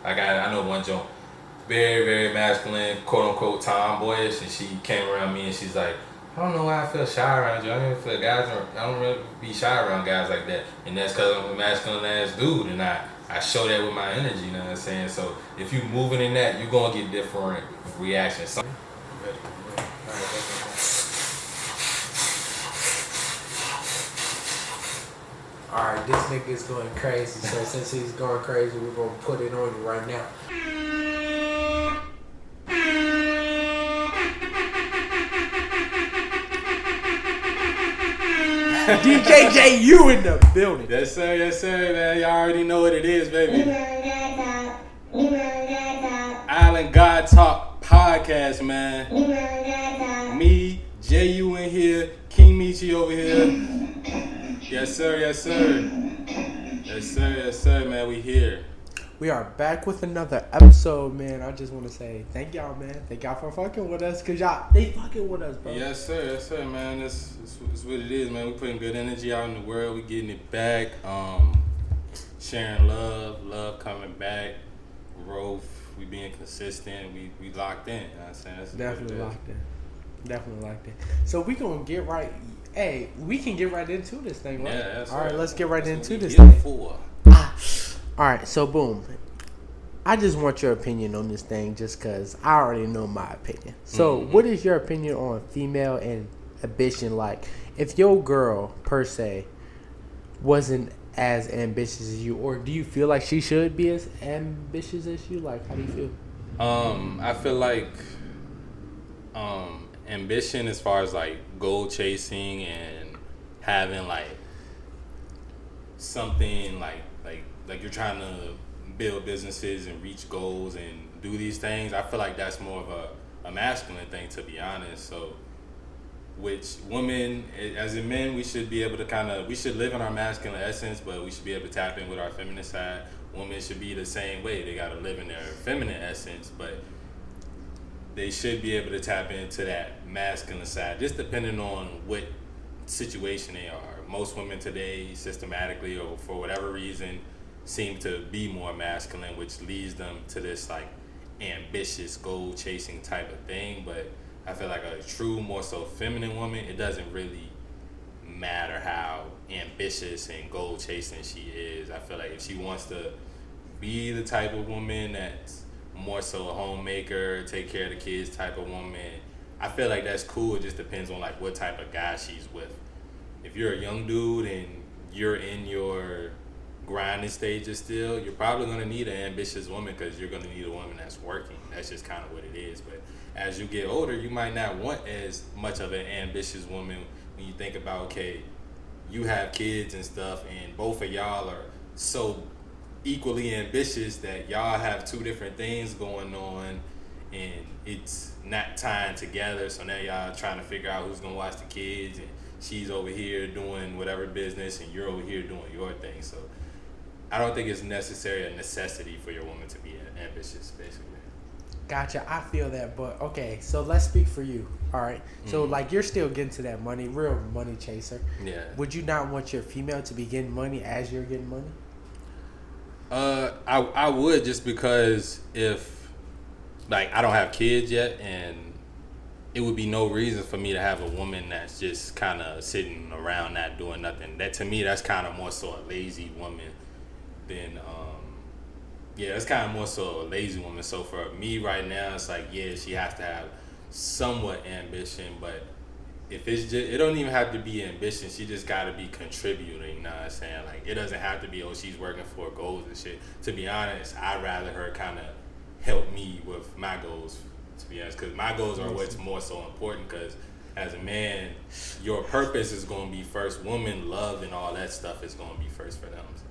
I know one joke, very very masculine, quote unquote tomboyish, and she came around me and she's like, I don't know why I feel shy around you. I don't even feel guys. I don't really be shy around guys like that, and that's because I'm a masculine ass dude, and I show that with my energy. You know what I'm saying? So if you moving in that, you're gonna get different reactions. Alright, this nigga is going crazy, so since he's going crazy, we're gonna put it on you right now. DJJU in the building. Yes sir, man. Y'all already know what it is, baby. Island God Talk podcast, man. Me, JU in here, Kingmeechyyy over here. Yes sir, man. We here. We are back with another episode, man. I just want to say thank y'all, man. Thank y'all for fucking with us, cause they fucking with us, bro. Yes sir, man. That's what it is, man. We putting good energy out in the world. We getting it back. Sharing love coming back. Growth. We being consistent. We locked in. You know what I'm saying? That's Definitely locked in. So we gonna get right. Hey, we can get right into this thing, right? Yeah, that's all right. Let's get right into this thing. All right, so boom. I just want your opinion on this thing just because I already know my opinion. So what is your opinion on female and ambition? Like, if your girl, per se, wasn't as ambitious as you, or do you feel like she should be as ambitious as you? Like, how do you feel? I feel like ambition as far as, like, goal chasing and having, like, something like you're trying to build businesses and reach goals and do these things. I feel like that's more of a masculine thing, to be honest. So, which women, as in men, we should be able to we should live in our masculine essence, but we should be able to tap in with our feminine side. Women should be the same way. They got to live in their feminine essence, but they should be able to tap into that masculine side, just depending on what situation they are. Most women today, systematically or for whatever reason, seem to be more masculine, which leads them to this, like, ambitious goal chasing type of thing. But I feel like a true, more so feminine woman, it doesn't really matter how ambitious and goal chasing she is. I feel like if she wants to be the type of woman that's more so a homemaker, take care of the kids type of woman, I feel like that's cool. It just depends on, like, what type of guy she's with. If you're a young dude and you're in your grinding stages still, you're probably going to need an ambitious woman, because you're going to need a woman that's working. That's just kind of what it is. But as you get older, you might not want as much of an ambitious woman when you think about, okay, you have kids and stuff, and both of y'all are so equally ambitious that y'all have two different things going on, and it's not tying together. So now y'all trying to figure out who's going to watch the kids, and she's over here doing whatever business, and you're over here doing your thing. So I don't think it's necessarily a necessity for your woman to be ambitious, basically. Gotcha. I feel that, but okay. So let's speak for you. All right. So like, you're still getting to that money, real money chaser. Yeah. Would you not want your female to be getting money as you're getting money? I would, just because if, like, I don't have kids yet, and it would be no reason for me to have a woman that's just kind of sitting around not doing nothing. That, to me, that's kind of more so a lazy woman than it's kind of more so a lazy woman. So for me right now, it's like, yeah, she has to have somewhat ambition, but if it's just, it don't even have to be ambition. She just got to be contributing. You know what I'm saying? Like, it doesn't have to be, oh, she's working for goals and shit. To be honest, I'd rather her kind of help me with my goals, to be honest, because my goals are what's more so important. Because as a man, your purpose is going to be first. Woman, love, and all that stuff is going to be first for them. So.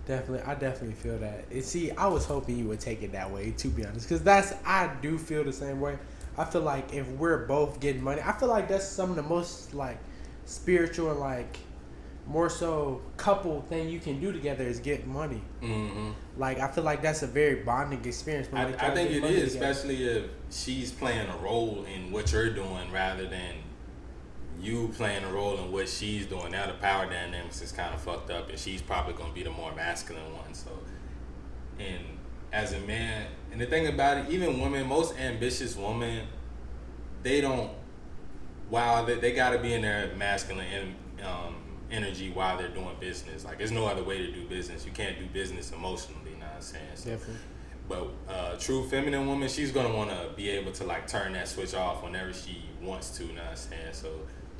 Definitely, I definitely feel that. And see, I was hoping you would take it that way, to be honest, because I do feel the same way. I feel like if we're both getting money, I feel like that's some of the most, like, spiritual and, like, more so couple thing you can do together is get money. Mm-hmm. Like, I feel like that's a very bonding experience. I think it is, especially if she's playing a role in what you're doing rather than you playing a role in what she's doing. Now the power dynamics is kind of fucked up, and she's probably going to be the more masculine one. So, and as a man, and the thing about it, even women, most ambitious women, they don't. While they got to be in their masculine energy while they're doing business. Like, there's no other way to do business. You can't do business emotionally. You know what I'm saying? So, Definitely. but true feminine woman, she's gonna want to be able to like turn that switch off whenever she wants to. You know what I'm saying? So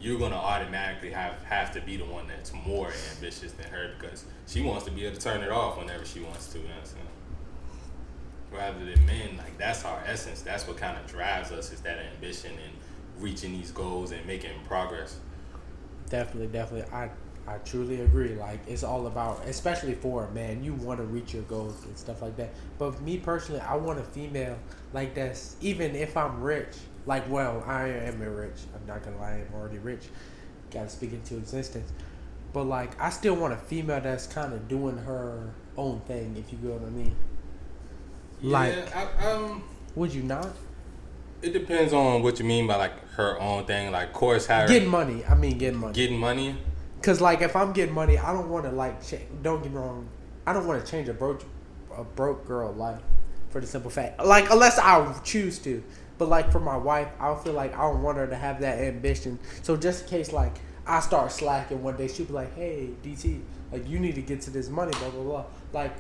you're gonna automatically have to be the one that's more ambitious than her because she wants to be able to turn it off whenever she wants to. You know what I'm saying? Rather than men, like that's our essence. That's what kind of drives us is that ambition and reaching these goals and making progress. Definitely. I truly agree. Like, it's all about, especially for a man, you want to reach your goals and stuff like that. But me personally, I want a female like that's, even if I'm rich, like, well, I am rich. I'm not going to lie, I'm already rich. Got to speak into existence. But, like, I still want a female that's kind of doing her own thing, if you get what I mean. Yeah, like, would you not? It depends on what you mean by like her own thing. Like, of course, getting money. I mean, getting money. Getting money. Cause like if I'm getting money, I don't want to like. Don't get me wrong. I don't want to change a broke girl life for the simple fact, like unless I choose to. But like for my wife, I feel like I don't want her to have that ambition. So just in case like I start slacking one day, she'll be like, "Hey, DT, like you need to get to this money, blah blah blah." Like,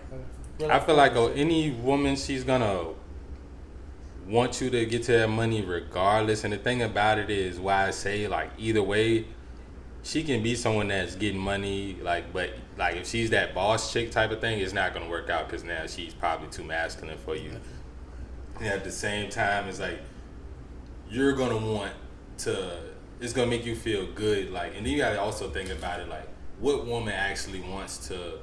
I feel like any woman, she's gonna want you to get to that money regardless. And the thing about it is why I say like either way, she can be someone that's getting money, like, but like if she's that boss chick type of thing, it's not gonna work out because now she's probably too masculine for you. And at the same time, it's like you're gonna want to. It's gonna make you feel good, like, and then you gotta also think about it, like, what woman actually wants to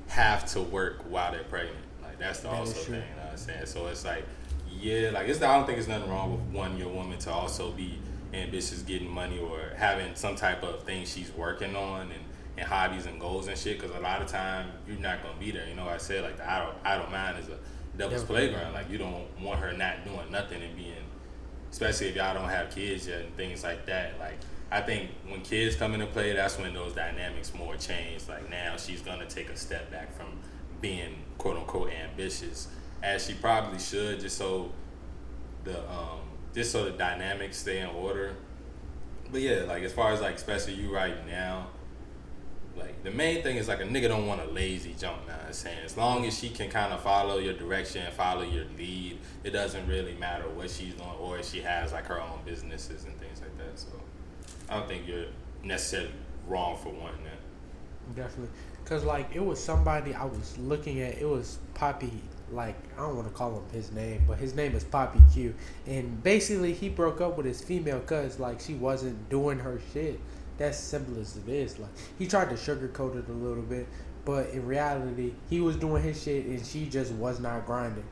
have to work while they're pregnant? Like, that's the also thing. You know what I'm saying? So it's like, yeah, like I don't think there's nothing wrong with wanting your woman to also be ambitious, getting money, or having some type of thing she's working on and hobbies and goals and shit. Because a lot of time you're not gonna be there. You know, I said like the idle mind is a devil's playground. Like you don't want her not doing nothing and being, especially if y'all don't have kids yet and things like that. Like I think when kids come into play, that's when those dynamics more change. Like now she's gonna take a step back from being quote unquote ambitious, as she probably should, just so the dynamics stay in order. But yeah, like as far as like especially you right now, like the main thing is like a nigga don't want a lazy jump. Now I'm saying as long as she can kind of follow your direction, follow your lead, it doesn't really matter what she's doing or if she has like her own businesses and things like that. So I don't think you're necessarily wrong for wanting that. Definitely, cause like it was somebody I was looking at. It was Poppy. Like I don't want to call him his name, but his name is Poppy Q. And basically, he broke up with his female cause like she wasn't doing her shit. That's simple as it is. Like he tried to sugarcoat it a little bit, but in reality, he was doing his shit and she just was not grinding.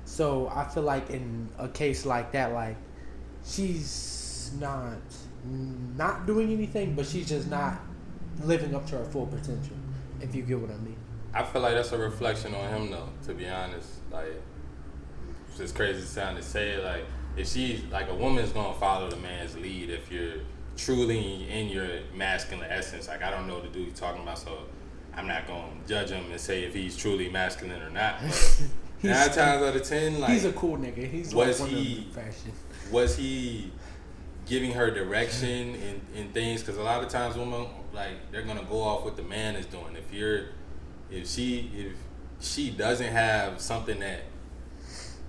So I feel like in a case like that, like she's not doing anything, but she's just not living up to her full potential. If you get what I mean. I feel like that's a reflection on him though, to be honest. Like it's just crazy sound to say it, like if she's like a woman's gonna follow the man's lead if you're truly in your masculine essence. Like I don't know the dude you're talking about, so I'm not gonna judge him and say if he's truly masculine or not. But 9 times out of 10, like he's a cool nigga. He's was like he fashion. Was he giving her direction in things? Because a lot of times women like they're gonna go off what the man is doing. If she doesn't have something that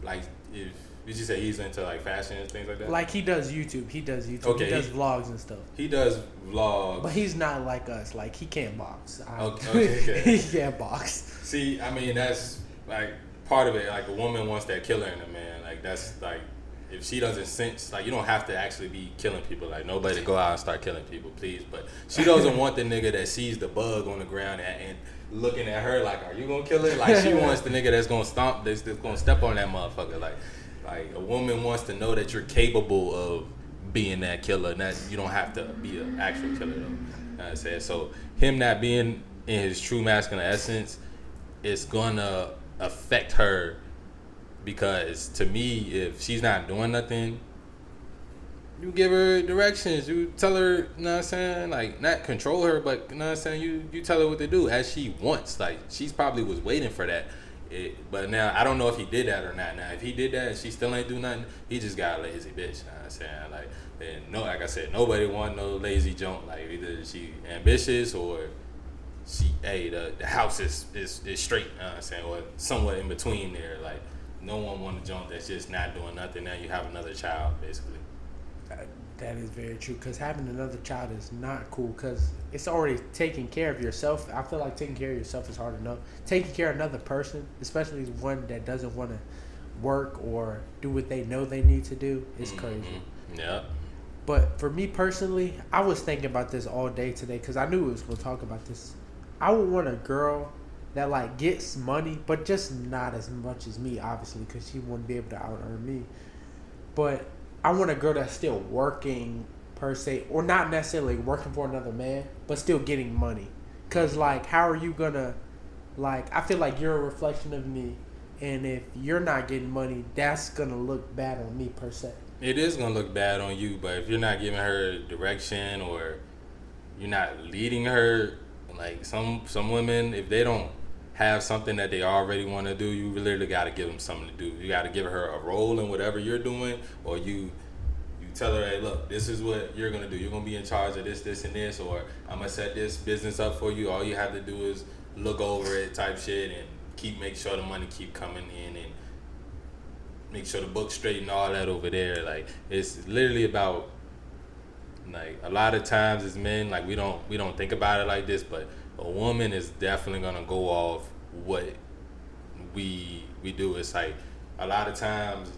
like if did you say he's into like fashion and things like that? Like he does YouTube. Okay, he does vlogs and stuff. He does vlogs. But he's not like us. Like he can't box. Okay. He can't box. See, I mean that's like part of it. Like a woman wants that killer in a man. Like that's like if she doesn't sense, like you don't have to actually be killing people. Like nobody go out and start killing people, please. But she doesn't want the nigga that sees the bug on the ground and looking at her like, are you gonna kill it? Like she wants the nigga that's gonna stomp, that's gonna step on that motherfucker. Like a woman wants to know that you're capable of being that killer, and that you don't have to be an actual killer though. You know what I'm saying? So him not being in his true masculine essence, it's gonna affect her. Because to me, if she's not doing nothing, you give her directions. You tell her, you know what I'm saying? Like, not control her, but, you know what I'm saying? You tell her what to do as she wants. Like, she's probably was waiting for that. But now I don't know if he did that or not. Now if he did that and she still ain't do nothing, he just got a lazy bitch. You know what I'm saying? Like, and no, like I said, nobody want no lazy junk. Like either she ambitious or the house is straight. You know what I'm saying? Or somewhat in between there. Like no one want a junk that's just not doing nothing. Now you have another child basically. That is very true, because having another child is not cool, because it's already taking care of yourself. I feel like taking care of yourself is hard enough. Taking care of another person, especially one that doesn't want to work or do what they know they need to do, is crazy. Yeah. But for me personally, I was thinking about this all day today, because I knew we was going to talk about this. I would want a girl that like gets money, but just not as much as me, obviously, because she wouldn't be able to out earn me. But I want a girl that's still working per se, or not necessarily working for another man, but still getting money. Cause like, how are you gonna, like, I feel like you're a reflection of me, and if you're not getting money, that's gonna look bad on me per se. It is gonna look bad on you, but if you're not giving her direction or you're not leading her, like some women, if they don't have something that they already want to do, you literally got to give them something to do. You got to give her a role in whatever you're doing, or you tell her, hey, look, this is what you're gonna do. You're gonna be in charge of this, and this, or I'm gonna set this business up for you. All you have to do is look over it, type shit, and make sure the money keep coming in, and make sure the book's straight and all that over there. Like it's literally about, like, a lot of times as men, like we don't think about it like this, but a woman is definitely gonna go off what we do. It's like a lot of times,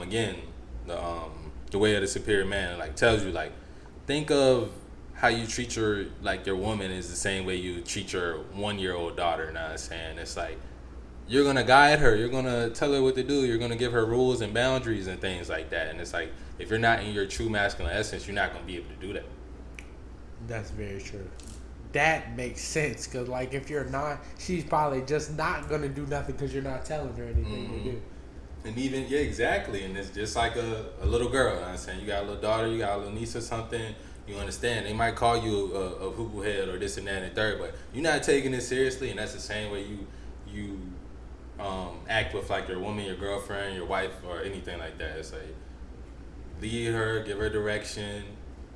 again, the way of the superior man, like, tells you, like, think of how you treat your woman is the same way you treat your 1-year-old daughter. You know what I'm saying? It's like you're gonna guide her, you're gonna tell her what to do, you're gonna give her rules and boundaries and things like that. And it's like, if you're not in your true masculine essence, you're not gonna be able to do that. That's very true. That makes sense, because like, if you're not, she's probably just not gonna do nothing because you're not telling her anything to do. And even, yeah, exactly. And it's just like a little girl. You know what I'm saying? You got a little daughter, you got a little niece or something. You understand? They might call you a hoopoo head or this and that and third, but you're not taking it seriously. And that's the same way you act with like your woman, your girlfriend, your wife, or anything like that. It's like, lead her, give her direction.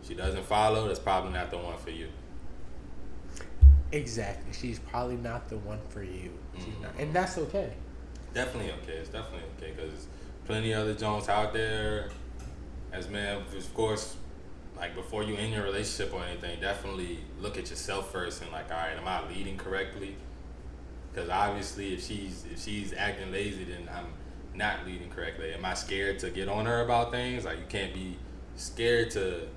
She doesn't follow, that's probably not the one for you. Exactly. She's probably not the one for you. She's not, and that's okay. Definitely okay. It's definitely okay, because plenty of other Jones out there. As men, of course, like, before you end your relationship or anything, definitely look at yourself first and like, all right, am I leading correctly? Because obviously, if she's acting lazy, then I'm not leading correctly. Am I scared to get on her about things? Like, you can't be scared to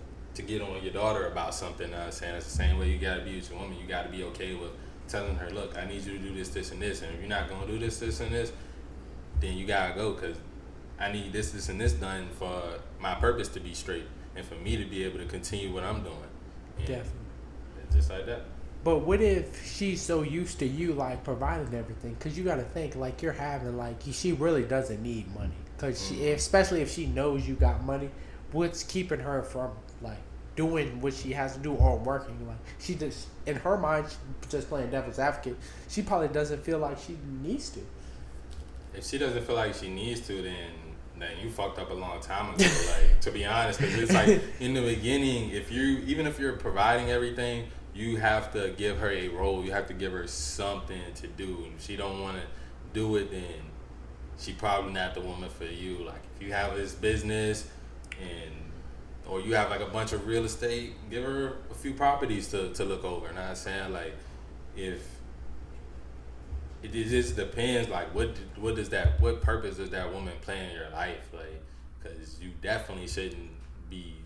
get on your daughter about something. I'm saying it's the same way you gotta be with your woman. You gotta be okay with telling her, look, I need you to do this, and this, and if you're not gonna do this, and this, then you gotta go, because I need this, and this done for my purpose to be straight and for me to be able to continue what I'm doing. And definitely. Just like that. But what if she's so used to you, like, providing everything? Because you got to think, like, you're having, like, she really doesn't need money. Because especially if she knows you got money, what's keeping her from, like, doing what she has to do or working? Like, she just, in her mind, just playing devil's advocate, she probably doesn't feel like she needs to. If she doesn't feel like she needs to, then you fucked up a long time ago. Like, to be honest, because it's like, in the beginning, even if you're providing everything, you have to give her a role. You have to give her something to do. And if she don't want to do it, then she probably not the woman for you. Like, if you have this business or you have like a bunch of real estate, give her a few properties to look over. You know what I'm saying? Like, if it just depends, like, what purpose does that woman play in your life? Like, because you definitely shouldn't be,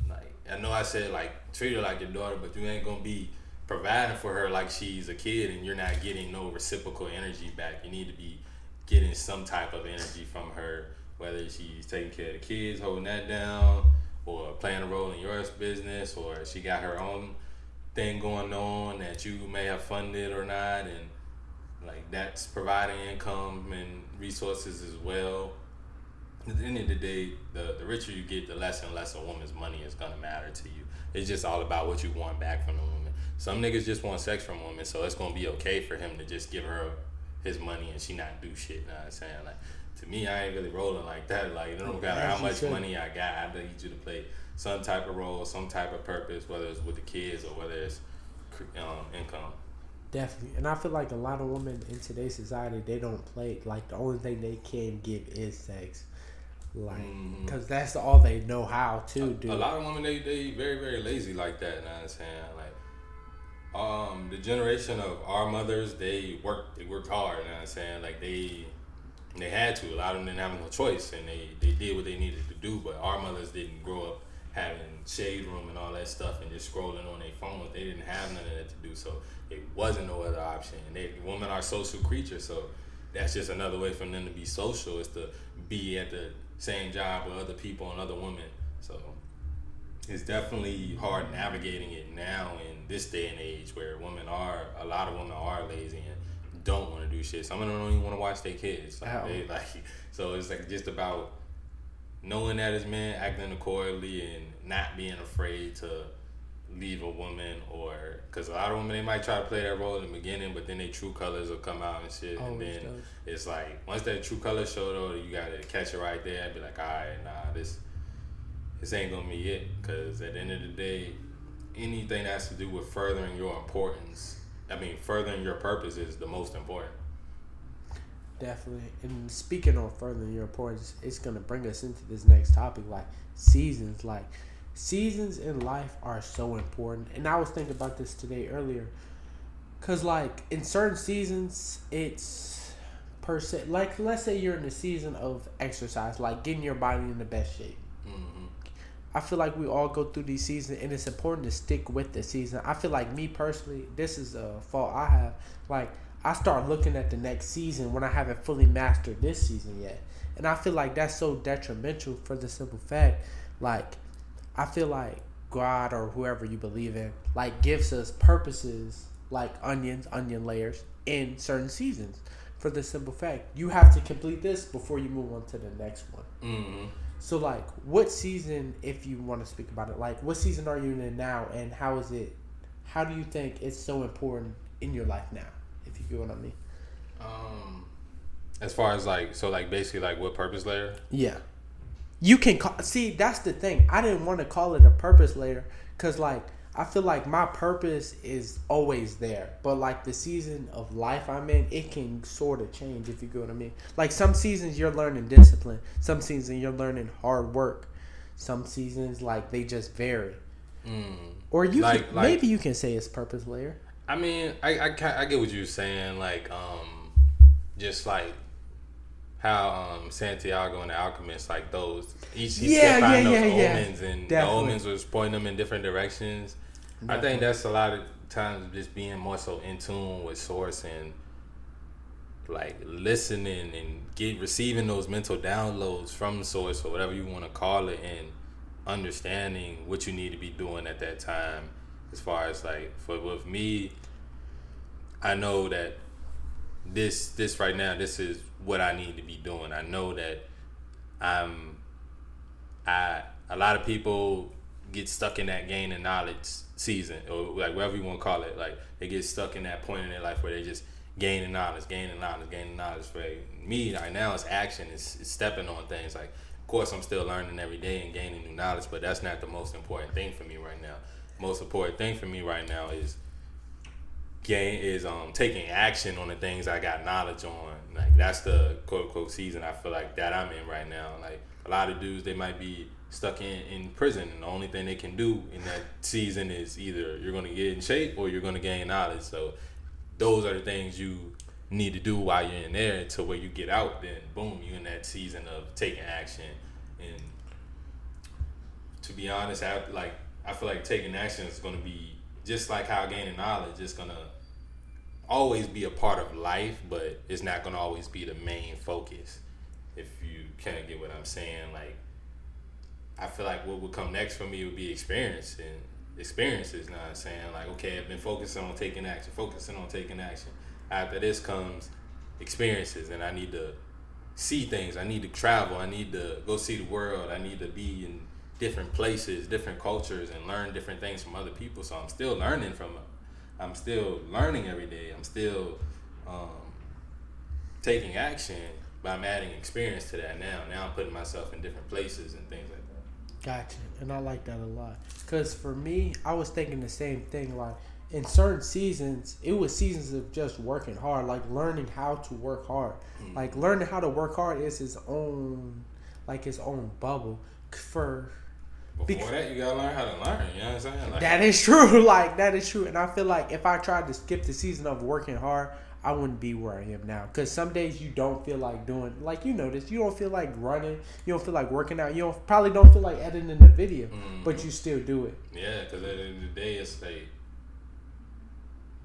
like, I know I said, like, treat her like your daughter, but you ain't gonna be providing for her like she's a kid and you're not getting no reciprocal energy back. You need to be getting some type of energy from her, whether she's taking care of the kids, holding that down, or playing a role in your business, or she got her own thing going on that you may have funded or not, and like, that's providing income and resources as well. At the end of the day, the richer you get, the less and less a woman's money is gonna matter to you. It's just all about what you want back from the woman. Some niggas just want sex from women, so it's gonna be okay for him to just give her his money and she not do shit. You know what I'm saying? Like, to me, I ain't really rolling like that. Like, it don't matter how much money I got. I need you to play some type of role, some type of purpose, whether it's with the kids or whether it's income. Definitely. And I feel like a lot of women in today's society, they don't play. Like, the only thing they can give is sex. Like, because that's all they know how to do. A lot of women, they very, very lazy like that. You know what I'm saying? Like, the generation of our mothers, they worked hard. You know what I'm saying? Like, they had to. A lot of them didn't have no choice, and they did what they needed to do. But our mothers didn't grow up having shade room and all that stuff and just scrolling on their phones. They didn't have none of that to do, so it wasn't no other option. And women are social creatures, so that's just another way for them to be social, is to be at the same job with other people and other women. So it's definitely hard navigating it now in this day and age where a lot of women are lazy and don't want to do shit. Some of them don't even want to watch their kids. So it's like just about knowing that as men, acting accordingly and not being afraid to leave a woman, or because a lot of women, they might try to play that role in the beginning, but then their true colors will come out and shit. And then it's like once that true color show though, you gotta catch it right there and be like, all right, nah, this ain't gonna be it. Because at the end of the day, anything that has to do with furthering your purpose is the most important. Definitely. And speaking on furthering your importance, it's going to bring us into this next topic, like seasons. Like, seasons in life are so important. And I was thinking about this today earlier. Because, like, in certain seasons, it's per se. Like, let's say you're in the season of exercise, like getting your body in the best shape. Mm-hmm. I feel like we all go through these seasons, and it's important to stick with the season. I feel like me personally, this is a fault I have. Like, I start looking at the next season when I haven't fully mastered this season yet. And I feel like that's so detrimental for the simple fact, like, I feel like God or whoever you believe in, like, gives us purposes like onion layers in certain seasons. For the simple fact, you have to complete this before you move on to the next one. Mm-hmm. So, like, what season, if you want to speak about it, like, what season are you in now, and how do you think it's so important in your life now? If you get what I mean. As far as basically what purpose layer? Yeah. You can see, that's the thing. I didn't want to call it a purpose layer because, like, I feel like my purpose is always there. But, like, the season of life I'm in, it can sort of change, if you get what I mean. Like, some seasons you're learning discipline. Some seasons you're learning hard work. Some seasons, like, they just vary. Or maybe you can say it's purpose layer. I mean, I get what you're saying, like, just like how Santiago and the Alchemist, like those, he kept finding those omens, and the omens was pointing them in different directions. Definitely. I think that's a lot of times just being more so in tune with source and like listening and receiving those mental downloads from the source or whatever you want to call it, and understanding what you need to be doing at that time. As far as like with me, I know that this right now, this is what I need to be doing. I know that a lot of people get stuck in that gaining knowledge season, or like whatever you want to call it. Like, they get stuck in that point in their life where they just gaining knowledge. For me right now, it's action. It's stepping on things. Like, of course, I'm still learning every day and gaining new knowledge, but that's not the most important thing for me right now. Most important thing for me right now is taking action on the things I got knowledge on. Like, that's the quote unquote season I feel like that I'm in right now. Like, a lot of dudes, they might be stuck in prison, and the only thing they can do in that season is either you're going to get in shape or you're going to gain knowledge. So those are the things you need to do while you're in there, until where you get out, then boom, you're in that season of taking action. And to be honest, I feel like taking action is going to be just like how gaining knowledge is going to always be a part of life, but it's not going to always be the main focus, if you kind of get what I'm saying. Like, I feel like what would come next for me would be experiences, you know what I'm saying? Like, okay, I've been focusing on taking action. After this comes experiences, and I need to see things. I need to travel. I need to go see the world. I need to be in different places, different cultures, and learn different things from other people. So I'm still learning I'm still learning every day. I'm still taking action, but I'm adding experience to that now. Now I'm putting myself in different places and things like that. Gotcha. And I like that a lot. Because for me, I was thinking the same thing. Like, in certain seasons, it was seasons of just working hard, like learning how to work hard. Mm-hmm. Like, learning how to work hard is his own bubble. Before that, you gotta learn how to learn. You know what I'm saying? Like, that is true. Like, that is true. And I feel like if I tried to skip the season of working hard, I wouldn't be where I am now. Because some days you don't feel like doing, like, you know this, you don't feel like running, you don't feel like working out, you probably don't feel like editing the video, but you still do it. Yeah, because at the end of the day, it's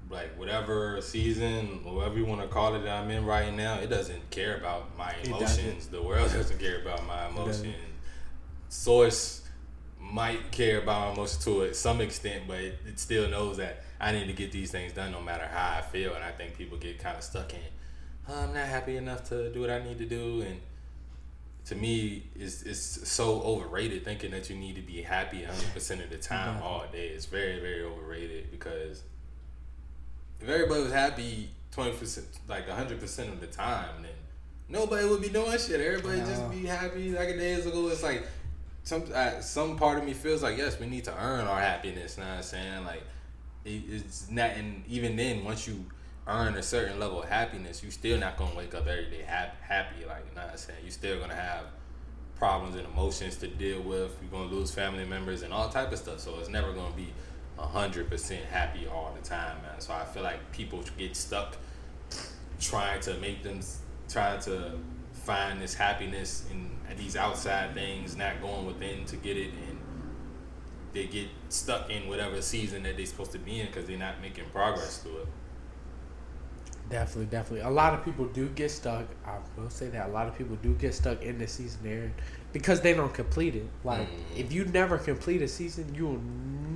like whatever season, whatever you want to call it that I'm in right now, it doesn't care about my emotions. The world doesn't care about my emotions. Source might care about my emotions to some extent, but it still knows that I need to get these things done no matter how I feel. And I think people get kind of stuck in, I'm not happy enough to do what I need to do. And to me, it's so overrated thinking that you need to be happy 100% of the time all day. It's very, very overrated, because if everybody was happy 20%, like 100% of the time, then nobody would be doing shit. Everybody just be happy. Like days ago, it's like some part of me feels like, yes, we need to earn our happiness. You know what I'm saying? Like, it's not, and even then, once you earn a certain level of happiness, you still not gonna wake up every day happy. Like, you know what I'm saying? You still gonna have problems and emotions to deal with. You're gonna lose family members and all type of stuff. So it's never gonna be 100% happy all the time, man. So I feel like people get stuck trying to find this happiness in these outside things, not going within to get it, and they get stuck in whatever season that they're supposed to be in because they're not making progress through it. Definitely. A lot of people do get stuck. I will say that a lot of people do get stuck in the season there because they don't complete it. Like, if you never complete a season, you will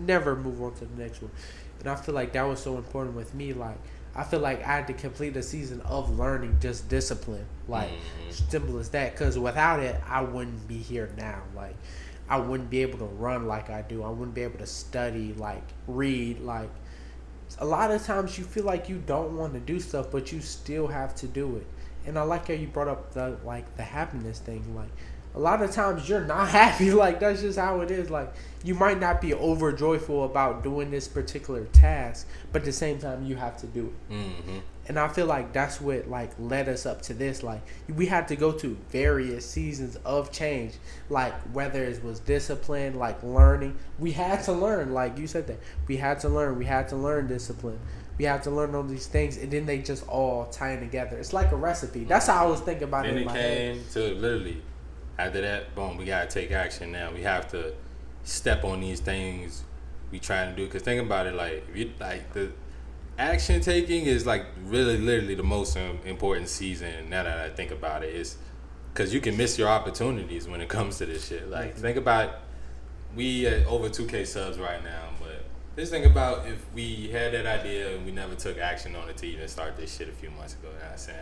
never move on to the next one. And I feel like that was so important with me. Like, I feel like I had to complete a season of learning just discipline. Like, simple as that. Because without it, I wouldn't be here now. Like, I wouldn't be able to run like I do. I wouldn't be able to study, like, read. Like, a lot of times you feel like you don't want to do stuff, but you still have to do it. And I like how you brought up the happiness thing. Like, a lot of times you're not happy. Like, that's just how it is. Like, you might not be overjoyful about doing this particular task, but at the same time you have to do it. And I feel like that's what, like, led us up to this. Like, we had to go to various seasons of change. Like, whether it was discipline, like learning, we had to learn. Like you said that we had to learn discipline. We have to learn all these things, and then they just all tie in together. It's like a recipe. That's how I was thinking about it in my head. Then it came to literally, after that, boom, we gotta take action now. We have to step on these things we trying to do. Cause think about it, like, if you, like, the action taking is like really literally the most important season. Now that I think about it, is because you can miss your opportunities when it comes to this shit. Like, think about, we at over 2K subs right now, but just think about if we had that idea and we never took action on it to even start this shit a few months ago. You know what I'm saying?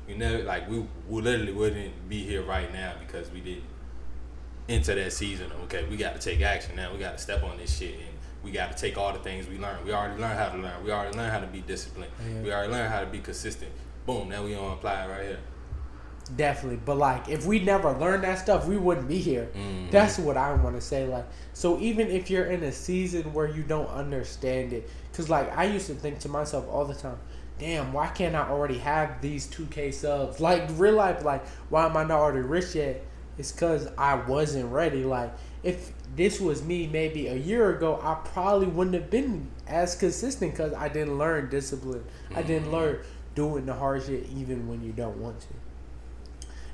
We never, like, we literally wouldn't be here right now because we didn't enter that season. Okay, we got to take action now. We got to step on this shit, and we got to take all the things we learned. We already learned how to learn. We already learned how to be disciplined. We already learned how to be consistent. Boom, now we gonna apply it right here. Definitely. But, like, if we never learned that stuff, we wouldn't be here. That's what I want to say. Like, so even if you're in a season where you don't understand it, because, like, I used to think to myself all the time, damn, why can't I already have these 2K subs? Like, real life, like, why am I not already rich yet? It's because I wasn't ready. Like, if this was me maybe a year ago, I probably wouldn't have been as consistent because I didn't learn discipline. I didn't learn doing the hard shit even when you don't want to.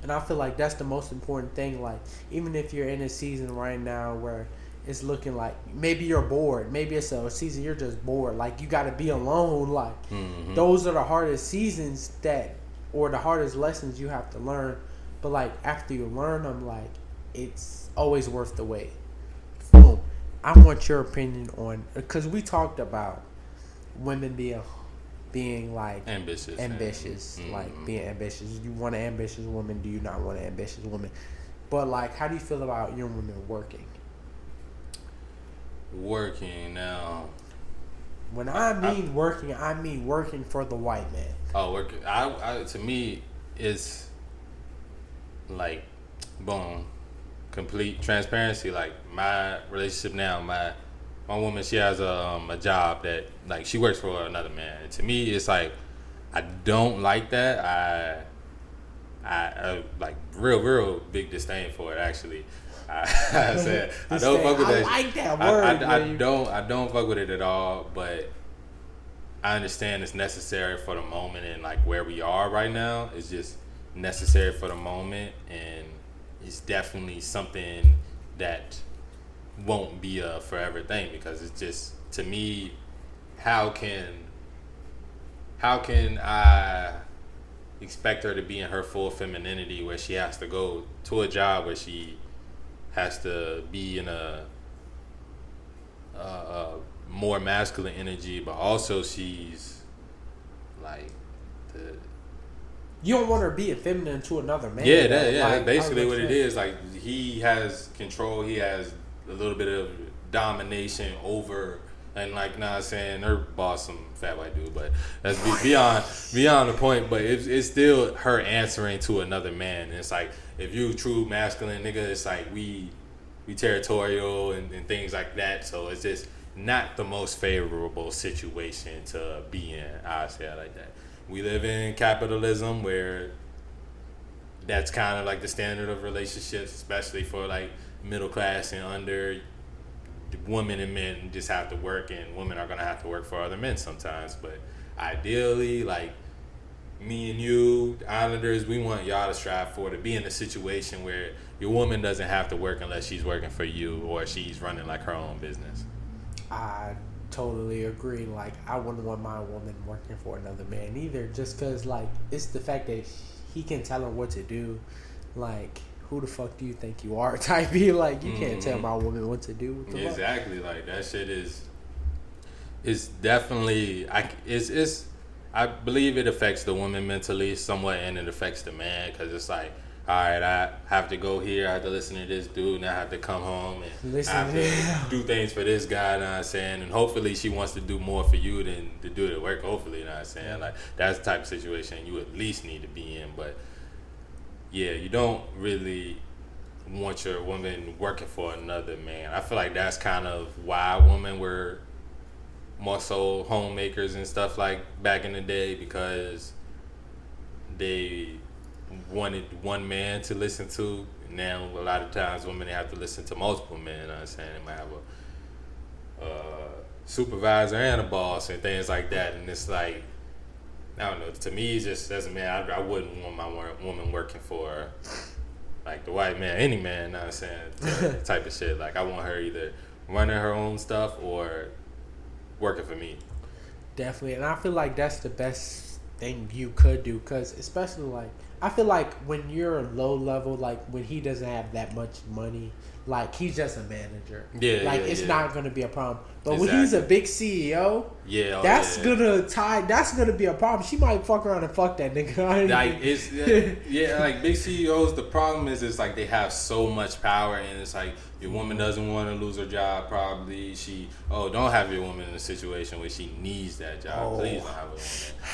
And I feel like that's the most important thing. Like, even if you're in a season right now where it's looking like maybe you're bored, maybe it's a season you're just bored, like, you got to be alone. Like, those are the hardest seasons or the hardest lessons you have to learn. But, like, after you learn them, like, it's always worth the wait. Boom. I want your opinion on, because we talked about women being being like ambitious, like being ambitious. You want an ambitious woman? Do you not want an ambitious woman? But like, how do you feel about your women working? Working now. When I mean working, I mean working for the white man. Oh, working. I to me, it's like, boom, complete transparency. Like my relationship now, my woman, she has a job that like she works for another man. And to me, it's like I don't like that. I like real big disdain for it actually. I said I don't fuck with that. I like that word. I don't fuck with it at all. But I understand it's necessary for the moment and like where we are right now. It's just necessary for the moment, and it's definitely something that won't be a forever thing because it's just to me, how can I expect her to be in her full femininity where she has to go to a job where she has to be in a more masculine energy, but also she's like you don't want her being feminine to another man. Yeah, that's basically what it is. Like he has control, he has a little bit of domination over, and like not saying her boss some fat white dude, but that's beyond the point. But it's still her answering to another man. And it's like if you true masculine nigga, it's like we territorial and things like that. So it's just not the most favorable situation to be in. I say it like that. We live in capitalism where that's kind of like the standard of relationships, especially for like middle class and under. Women and men just have to work, and women are gonna have to work for other men sometimes. But ideally, like me and you, Islanders, we want y'all to strive for to be in a situation where your woman doesn't have to work unless she's working for you or she's running like her own business. I totally agree. Like, I wouldn't want my woman working for another man either, just because, like, it's the fact that he can tell her what to do. Like, who the fuck do you think you are type B? Like, you can't tell my woman what to do. Exactly. Like, that shit is definitely, I believe it affects the woman mentally somewhat, and it affects the man, because it's like, all right, I have to go here, I have to listen to this dude, and I have to come home and I have to do things for this guy, you know what I'm saying? And hopefully she wants to do more for you than to do the work, hopefully, you know what I'm saying? Like, that's the type of situation you at least need to be in. But yeah, you don't really want your woman working for another man. I feel like that's kind of why women were more so homemakers and stuff like back in the day, because they wanted one man to listen to. Now a lot of times women, they have to listen to multiple men, you know what I'm saying? They might have a supervisor and a boss and things like that, and it's like, I don't know, to me it's just, as a man, I wouldn't want my woman working for like the white man, any man, you know what I'm saying, type of shit. Like, I want her either running her own stuff or working for me. Definitely. And I feel like that's the best thing you could do, because especially like, I feel like when you're low level, like when he doesn't have that much money, like he's just a manager. It's not gonna be a problem. But when he's a big CEO, that's gonna be a problem. She might fuck around and fuck that nigga. Like like big CEOs, the problem is like they have so much power, and it's like your woman doesn't want to lose her job. Probably don't have your woman in a situation where she needs that job. Please don't have a woman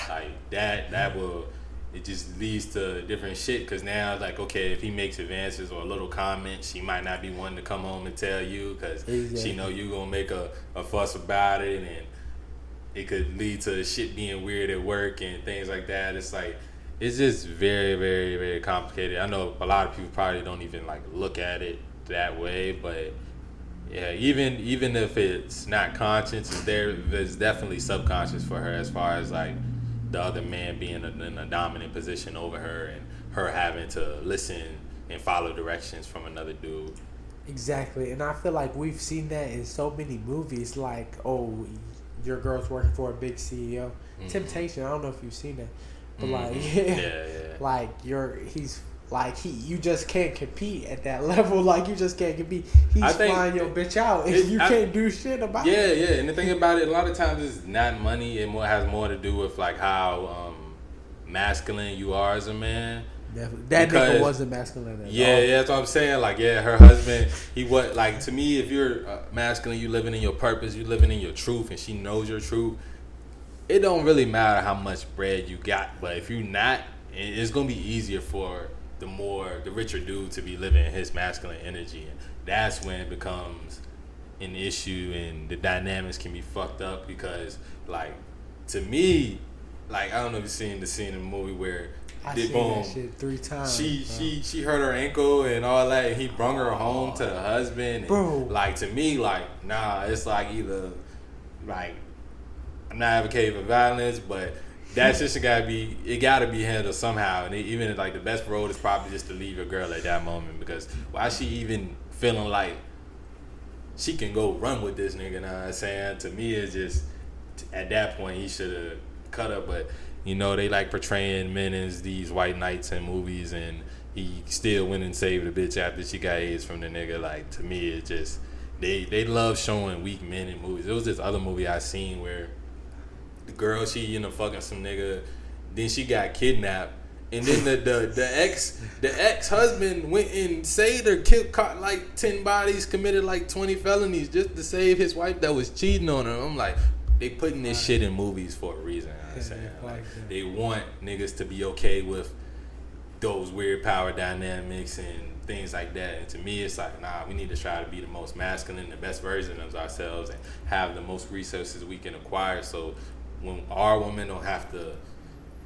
like that. That will. It just leads to different shit, because now, like, okay, if he makes advances or a little comment, she might not be wanting to come home and tell you, because she know you gonna make a fuss about it, and it could lead to shit being weird at work and things like that. It's like, it's just very, very, very complicated. I know a lot of people probably don't even like look at it that way, but yeah, even if it's not conscious, there's definitely subconscious for her, as far as like the other man being in a dominant position over her, and her having to listen and follow directions from another dude. Exactly. And I feel like we've seen that in so many movies, like, oh, your girl's working for a big CEO. Temptation, I don't know if you've seen that, but like, like he's Like you just can't compete at that level. Like you just can't compete. He's flying your bitch out, and you can't do shit about it. Yeah, yeah. And the thing about it, a lot of times it's not money. It has more to do with like how masculine you are as a man. Definitely. That nigga wasn't masculine at all. Yeah, that's what I'm saying. Like, yeah, her husband, he was like, to me, if you're masculine, you living in your purpose, you living in your truth, and she knows your truth. It don't really matter how much bread you got, but if you're not, it's gonna be easier for the richer dude to be living in his masculine energy, and that's when it becomes an issue, and the dynamics can be fucked up because, like, to me, like, I don't know if you've seen the scene in the movie where. I seen that shit 3 times. She hurt her ankle and all that, and he brung her home to the husband. Bro. And, like, to me, like, nah, it's like either, like, I'm not advocating for violence, but that shit gotta be handled somehow. And even like the best road is probably just to leave your girl at that moment, because why she even feeling like she can go run with this nigga? Know what I'm saying? To me, it's just at that point he should have cut her, but. You know, they like portraying men as these white knights in movies, and he still went and saved the bitch after she got AIDS from the nigga. Like, to me, it just, they love showing weak men in movies. There was this other movie I seen where the girl, she fucking some nigga, then she got kidnapped, and then the ex-husband went and saved her, caught like 10 bodies, committed like 20 felonies just to save his wife that was cheating on her. I'm like, they putting this shit in movies for a reason. I'm saying, like, they want niggas to be okay with those weird power dynamics and things like that. And to me, it's like, nah, we need to try to be the most masculine, the best version of ourselves, and have the most resources we can acquire. So when our women don't have to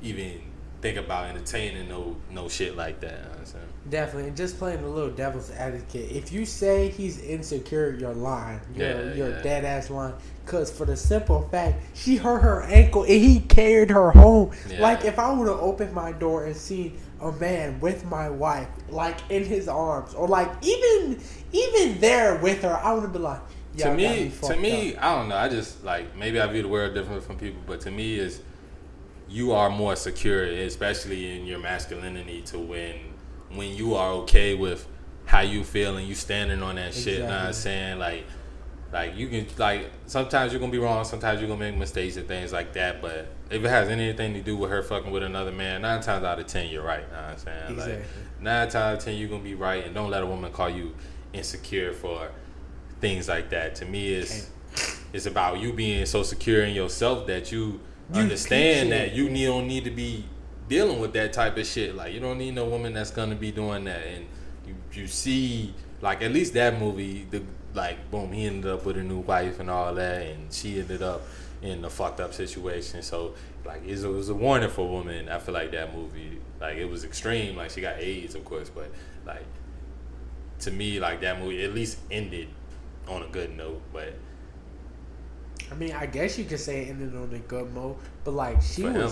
even think about entertaining no shit like that. You know what I'm saying? Definitely, and just playing a little devil's advocate. If you say he's insecure, you're lying. You're dead ass lying. Cause for the simple fact, she hurt her ankle and he carried her home. Yeah. Like, if I would have opened my door and seen a man with my wife, like in his arms, or like even there with her, I would have been like, to me, I don't know. I just, like, maybe I view the world different from people, but to me, is you are more secure, especially in your masculinity, to when you are okay with how you feel and you standing on that shit. You know what I'm saying? Like you can, like, sometimes you're gonna be wrong, sometimes you're gonna make mistakes and things like that, but if it has anything to do with her fucking with another man, 9 times out of 10 you're right. You know what I'm saying? Exactly. Like, 9 times out of 10 you're gonna be right, and don't let a woman call you insecure for things like that. To me, it's about you being so secure in yourself that you understand that you don't need to be dealing with that type of shit. Like, you don't need no woman that's gonna be doing that. And you see, like, at least that movie, like, boom, he ended up with a new wife and all that, and she ended up in a fucked up situation. So, like, it was a warning for women. I feel like that movie, like, it was extreme. Like, she got AIDS, of course, but, like, to me, like, that movie at least ended on a good note. But I mean, I guess you could say it ended on a good note, but, like, for him.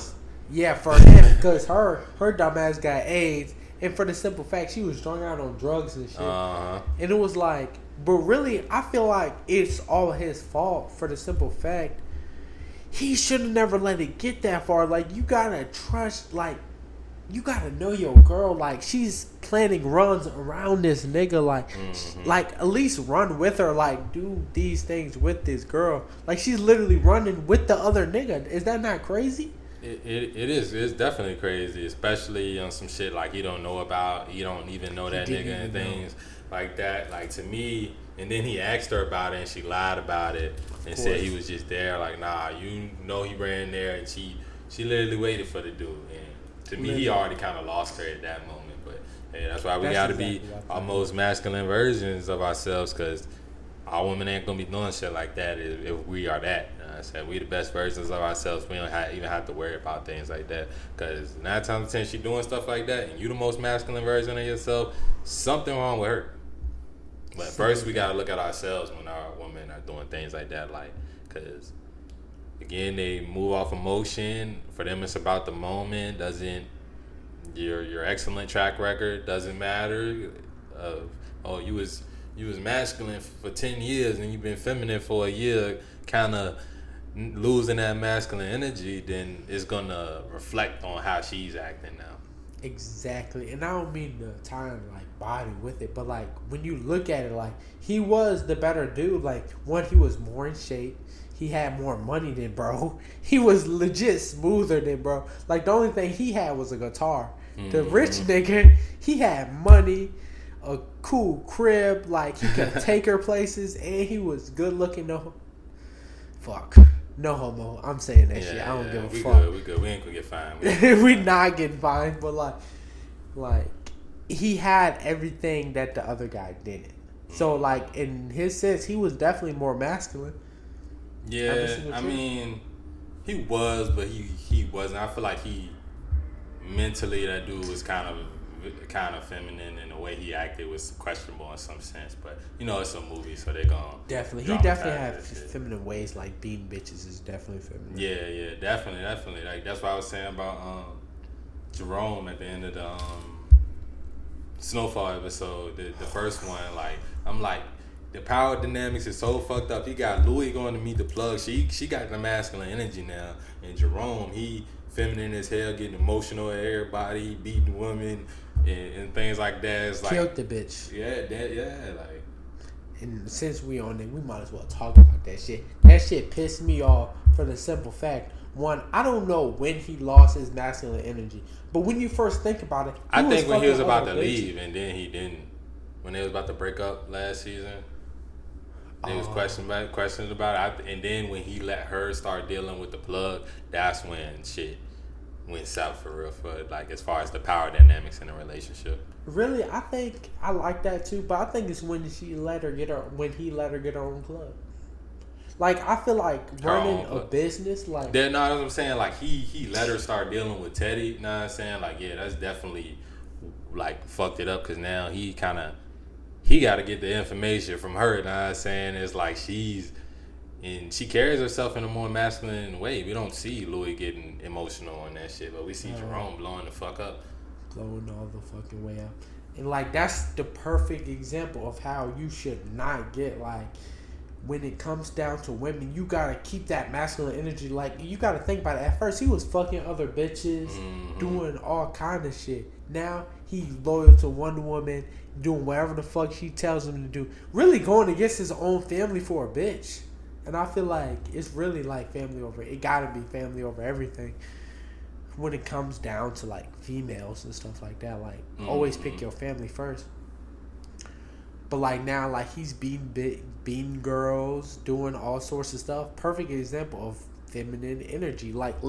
Yeah, for him, because her dumbass got AIDS, and for the simple fact she was strung out on drugs and shit. And it was like, but really, I feel like it's all his fault for the simple fact he should have never let it get that far. Like, you gotta trust, like, you gotta know your girl. Like, she's planning runs around this nigga. Like, like, at least run with her. Like, do these things with this girl. Like, she's literally running with the other nigga. Is that not crazy? It is. It's definitely crazy, especially on some shit like you don't know about. You don't even know that nigga and things like that. Like, to me, and then he asked her about it and she lied about it and said he was just there. Like, nah, you know he ran there, and she literally waited for the dude. And to me, he already kind of lost her at that moment. But hey, that's why we got to be our most masculine versions of ourselves, because our women ain't gonna be doing shit like that if we are that. I said we the best versions of ourselves. We don't even have to worry about things like that, because 9 times out of 10 she doing stuff like that, and you the most masculine version of yourself. Something wrong with her. But first we gotta look at ourselves when our women are doing things like that, like, because again, they move off emotion. For them, it's about the moment. Doesn't your excellent track record doesn't matter. You was masculine for 10 years and you've been feminine for a year, kind of losing that masculine energy, then it's gonna reflect on how she's acting now. Exactly, and I don't mean to tie in like body with it, but like when you look at it, like he was the better dude. Like one, he was more in shape. He had more money than bro. He was legit smoother than bro. Like the only thing he had was a guitar. The rich nigga, he had money, a cool crib. Like he could take her places, and he was good looking. No, fuck. No homo. I'm saying that shit. I don't give a fuck. We good. We ain't gonna get fined. We not getting fined, but like he had everything that the other guy didn't. So like in his sense, he was definitely more masculine. Yeah, I mean, he was, but he wasn't. I feel like he mentally, that dude was kind of feminine, and the way he acted was questionable in some sense. But you know, it's a movie, so they're gonna definitely. He definitely had feminine ways. Like beating bitches is definitely feminine. Yeah, definitely. Like that's what I was saying about Jerome at the end of the Snowfall episode, the first one. Like I'm like, the power dynamics is so fucked up. He got Louis going to meet the plug. She got the masculine energy now, and Jerome, he feminine as hell, getting emotional at everybody, beating women and things like that. It's like killed the bitch. Yeah, like. And since we on it, we might as well talk about that shit. That shit pissed me off for the simple fact. One, I don't know when he lost his masculine energy, but when you first think about it, I think when he was about to leave, and then he didn't. When they was about to break up last season, they was questioning about it. And then when he let her start dealing with the plug, that's when shit went south for real. For like as far as the power dynamics in the relationship. Really, I think I like that too, but I think it's when he let her get her own club. Like I feel like running a business, like no, that's what I'm saying. Like he let her start dealing with Teddy. You know what I'm saying? Like yeah, that's definitely like fucked it up because now he got to get the information from her. You know what I'm saying? It's like she carries herself in a more masculine way. We don't see Louis getting emotional on that shit, but we see Jerome blowing the fuck up. Blowing all the fucking way up. And like that's the perfect example of how you should not get like when it comes down to women, you gotta keep that masculine energy. Like you gotta think about it. At first he was fucking other bitches, doing all kind of shit. Now he's loyal to one woman, doing whatever the fuck she tells him to do. Really going against his own family for a bitch. And I feel like it's really like family over. It gotta be family over everything. When it comes down to like females and stuff like that, like always pick your family first. But like now, like he's beating girls, doing all sorts of stuff. Perfect example of feminine energy. Like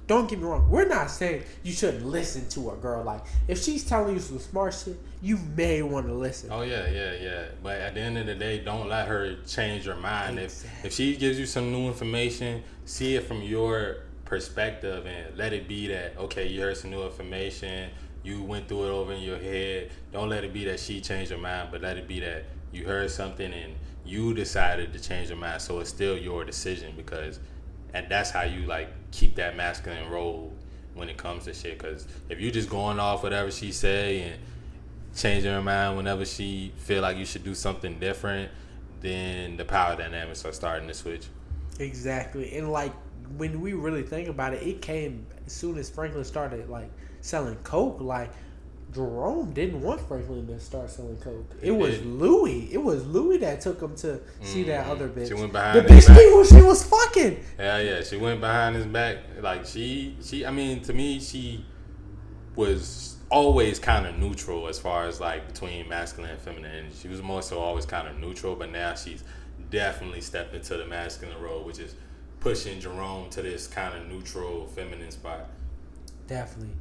don't get me wrong, we're not saying you shouldn't listen to a girl. Like if she's telling you some smart shit, you may want to listen. Oh yeah. But at the end of the day, don't let her change your mind. Exactly. If she gives you some new information, see it from your perspective and let it be that okay, you heard some new information, you went through it over in your head. Don't let it be that she changed her mind, but let it be that you heard something and you decided to change your mind, so it's still your decision, and that's how you like keep that masculine role when it comes to shit. Because if you just going off whatever she say and changing her mind whenever she feel like you should do something different, then the power dynamics are starting to switch. Exactly. And like when we really think about it, it came as soon as Franklin started like selling coke. Like Jerome didn't want Franklin to start selling coke. It was Louis. It was Louis that took him to see that other bitch. She went behind his back. She was fucking. Yeah. She went behind his back. Like she. I mean, to me, she was always kind of neutral as far as like between masculine and feminine energy. She was more so always kind of neutral, but now she's definitely stepped into the masculine role, which is pushing Jerome to this kind of neutral feminine spot. Definitely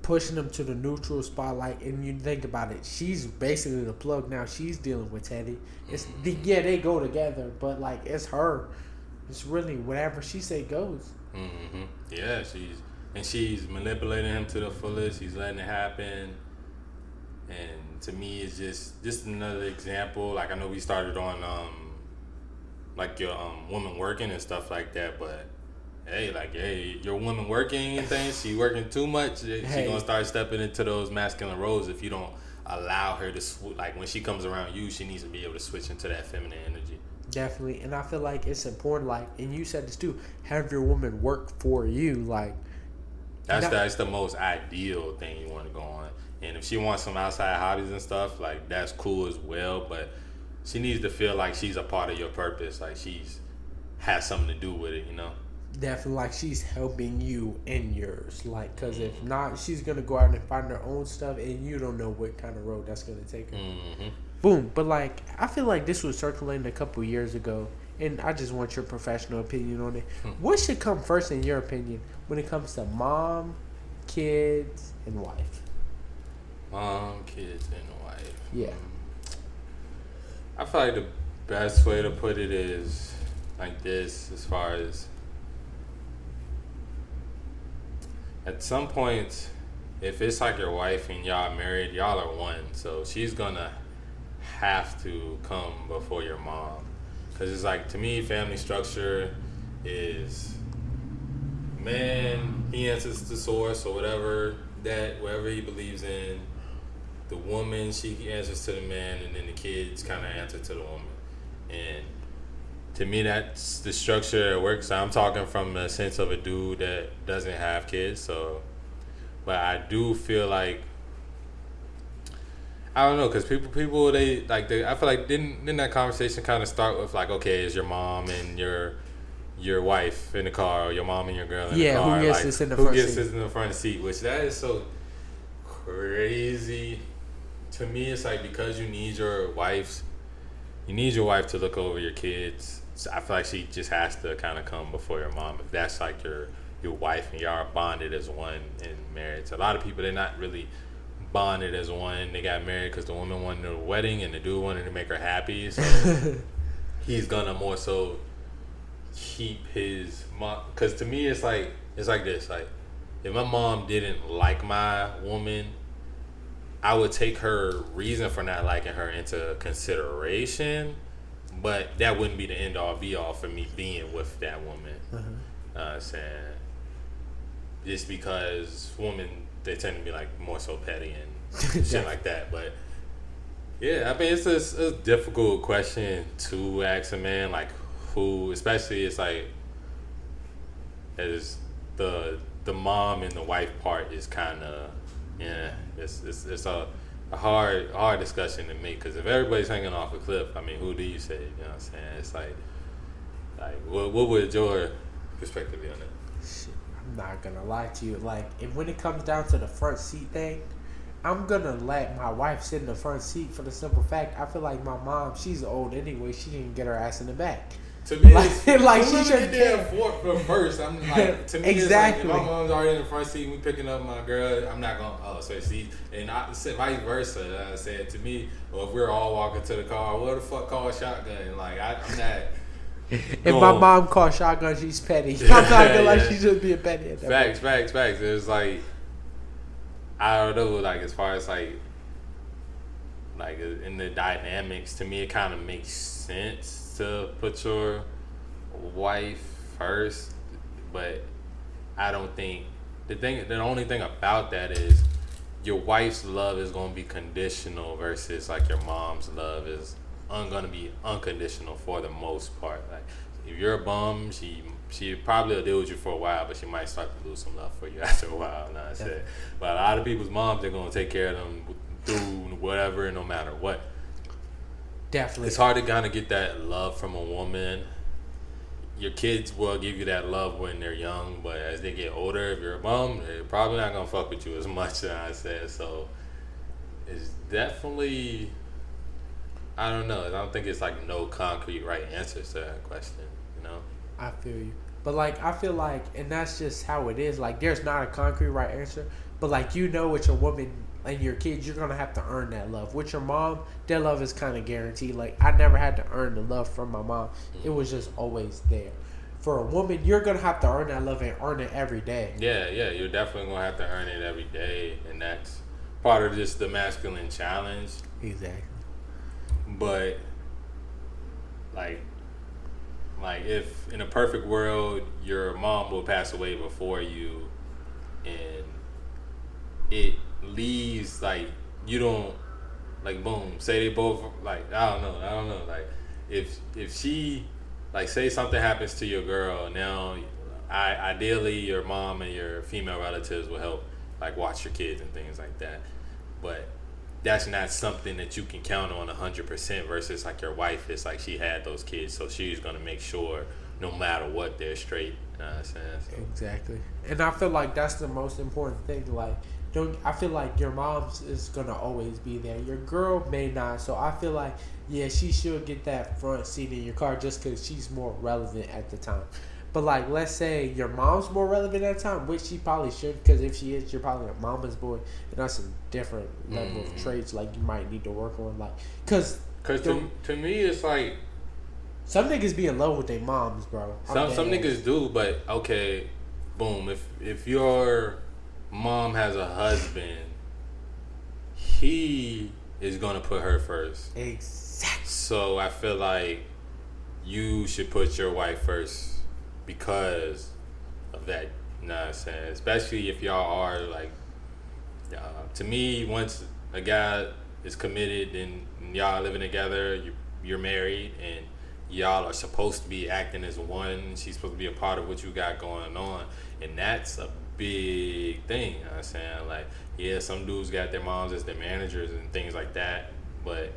pushing him to the neutral spot. Like, and you think about it, she's basically the plug now. She's dealing with Teddy. It's they go together, but like it's her. It's really whatever she say goes. Yeah, she's manipulating him to the fullest. He's letting it happen. And to me, it's just another example. Like I know we started on like your woman working and stuff like that, but hey, your woman working and things, she working too much, she gonna start stepping into those masculine roles if you don't allow her to like when she comes around you, she needs to be able to switch into that feminine energy. Definitely. And I feel like it's important, like, and you said this too, have your woman work for you. Like That's the most ideal thing you want to go on. And if she wants some outside hobbies and stuff, like that's cool as well. But she needs to feel like she's a part of your purpose, like she's has something to do with it, you know. Definitely, like she's helping you in yours. Like, because if not, she's gonna go out and find her own stuff, and you don't know what kind of road that's gonna take her. Mm-hmm. Boom. But like, I feel like this was circulating a couple years ago, and I just want your professional opinion on it. What should come first, in your opinion, when it comes to mom, kids, and wife? Mom, kids, and wife. Yeah. I feel like the best way to put it is like this, as far as at some point, if it's like your wife and y'all married, y'all are one. So she's gonna have to come before your mom. Because it's like, to me, family structure is man, he answers to source or whatever he believes in. The woman, she answers to the man, and then the kids kind of answer to the woman. And to me, that's the structure that works. I'm talking from the sense of a dude that doesn't have kids. So, but I do feel like, I don't know, because people they I feel like didn't that conversation kind of start with like, okay, is your mom and your wife in the car, or your mom and your girl in the car? Who gets this in the front seat? Who gets this in the front seat? Which that is so crazy. To me, it's like, because you need your wife to look over your kids. So I feel like she just has to kind of come before your mom. If that's like your wife and y'all are bonded as one in marriage. A lot of people, they're not really bonded as one. They got married because the woman wanted a wedding and the dude wanted to make her happy. So he's gonna more so keep his mom. Because to me, it's like this. Like, if my mom didn't like my woman, I would take her reason for not liking her into consideration, but that wouldn't be the end all be all for me being with that woman. Uh-huh. Saying just because women, they tend to be like more so petty and shit like that. But yeah, I mean, it's a difficult question to ask a man, like who, especially it's like as the mom and the wife part is kind of. Yeah, it's a hard discussion to make, because if everybody's hanging off a cliff, I mean, who do you say? You know what I'm saying? It's like what would your perspective be on it? Shit, I'm not gonna lie to you. Like, if when it comes down to the front seat thing, I'm gonna let my wife sit in the front seat for the simple fact I feel like my mom, she's old anyway. She can get her ass in the back. To me, like she should get there first. I'm like, to me, exactly. It's like, if my mom's already in the front seat, we picking up my girl, I'm not gonna switch seats. And I said vice versa. I said, to me, well, if we're all walking to the car, what the fuck call a shotgun? Like, I'm not. If my mom calls shotgun, she's petty. I'm not gonna lie, she should be a petty at that Facts. It's like, I don't know, like, as far as like in the dynamics, to me, it kind of makes sense to put your wife first, but I don't think the only thing about that is your wife's love is going to be conditional versus like your mom's love is going to be unconditional for the most part. Like, if you're a bum, she probably will deal with you for a while, but she might start to lose some love for you after a while. Nah, yeah. But a lot of people's moms are going to take care of them through whatever, no matter what. Definitely. It's hard to kind of get that love from a woman. Your kids will give you that love when they're young, but as they get older, if you're a bum, they're probably not gonna fuck with you as much as I said. So it's definitely, I don't know. I don't think it's like no concrete right answers to that question. You know. I feel you, but like I feel like, and that's just how it is. Like, there's not a concrete right answer, but like, you know, with your woman and your kids, you're gonna have to earn that love. With your mom, that love is kind of guaranteed. Like, I never had to earn the love from my mom. It was just always there. For a woman, you're gonna have to earn that love and earn it every day. Yeah, you're definitely gonna have to earn it every day, and that's part of just the masculine challenge. Exactly. But like if in a perfect world your mom will pass away before you, and it leaves, like, you don't, like, boom, say they both, like, I don't know, like, if she, like, say something happens to your girl, now ideally your mom and your female relatives will help like watch your kids and things like that, but that's not something that you can count on 100% versus like your wife is like she had those kids, so she's gonna make sure no matter what they're straight. You know what I'm saying? So. Exactly. And I feel like that's the most important thing. Like, don't I feel like your mom is gonna always be there. Your girl may not. So I feel like yeah, she should get that front seat in your car just because she's more relevant at the time. But like, let's say your mom's more relevant at the time, which she probably should, because if she is, you're probably a mama's boy, and that's a different level of traits. Like you might need to work on, like, cause to me it's like some niggas be in love with their moms, bro. Some niggas do, but okay, boom. If your mom has a husband, he is gonna put her first. Exactly. So I feel like you should put your wife first because of that. You know what I'm saying? Especially if y'all are like, to me, once a guy is committed and y'all living together, you're married and y'all are supposed to be acting as one. She's supposed to be a part of what you got going on, and that's a big thing. You know what I'm saying? Like, yeah, some dudes got their moms as their managers and things like that, but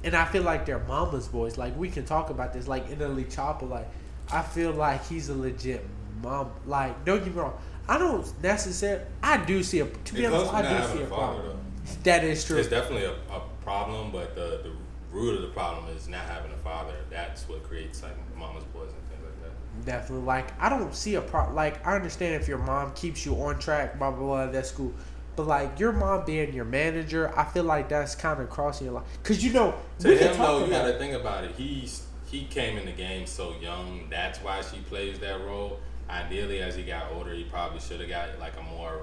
and I feel like they're mama's boys. Like we can talk about this. Like in Elite Chopper, like I feel like he's a legit mom. Like don't get me wrong, I don't necessarily. I do see a. To be honest, I do see a problem. That is true. It's definitely a problem, but the root of the problem is not having a father. That's what creates like mama's boys and things like that. Definitely. Like I don't see a problem. Like I understand if your mom keeps you on track, blah blah blah. That's cool. But like your mom being your manager, I feel like that's kind of crossing your line. Cause you know, to him though, you gotta think about it. He came in the game so young. That's why she plays that role. Ideally, as he got older, he probably should have got like a more,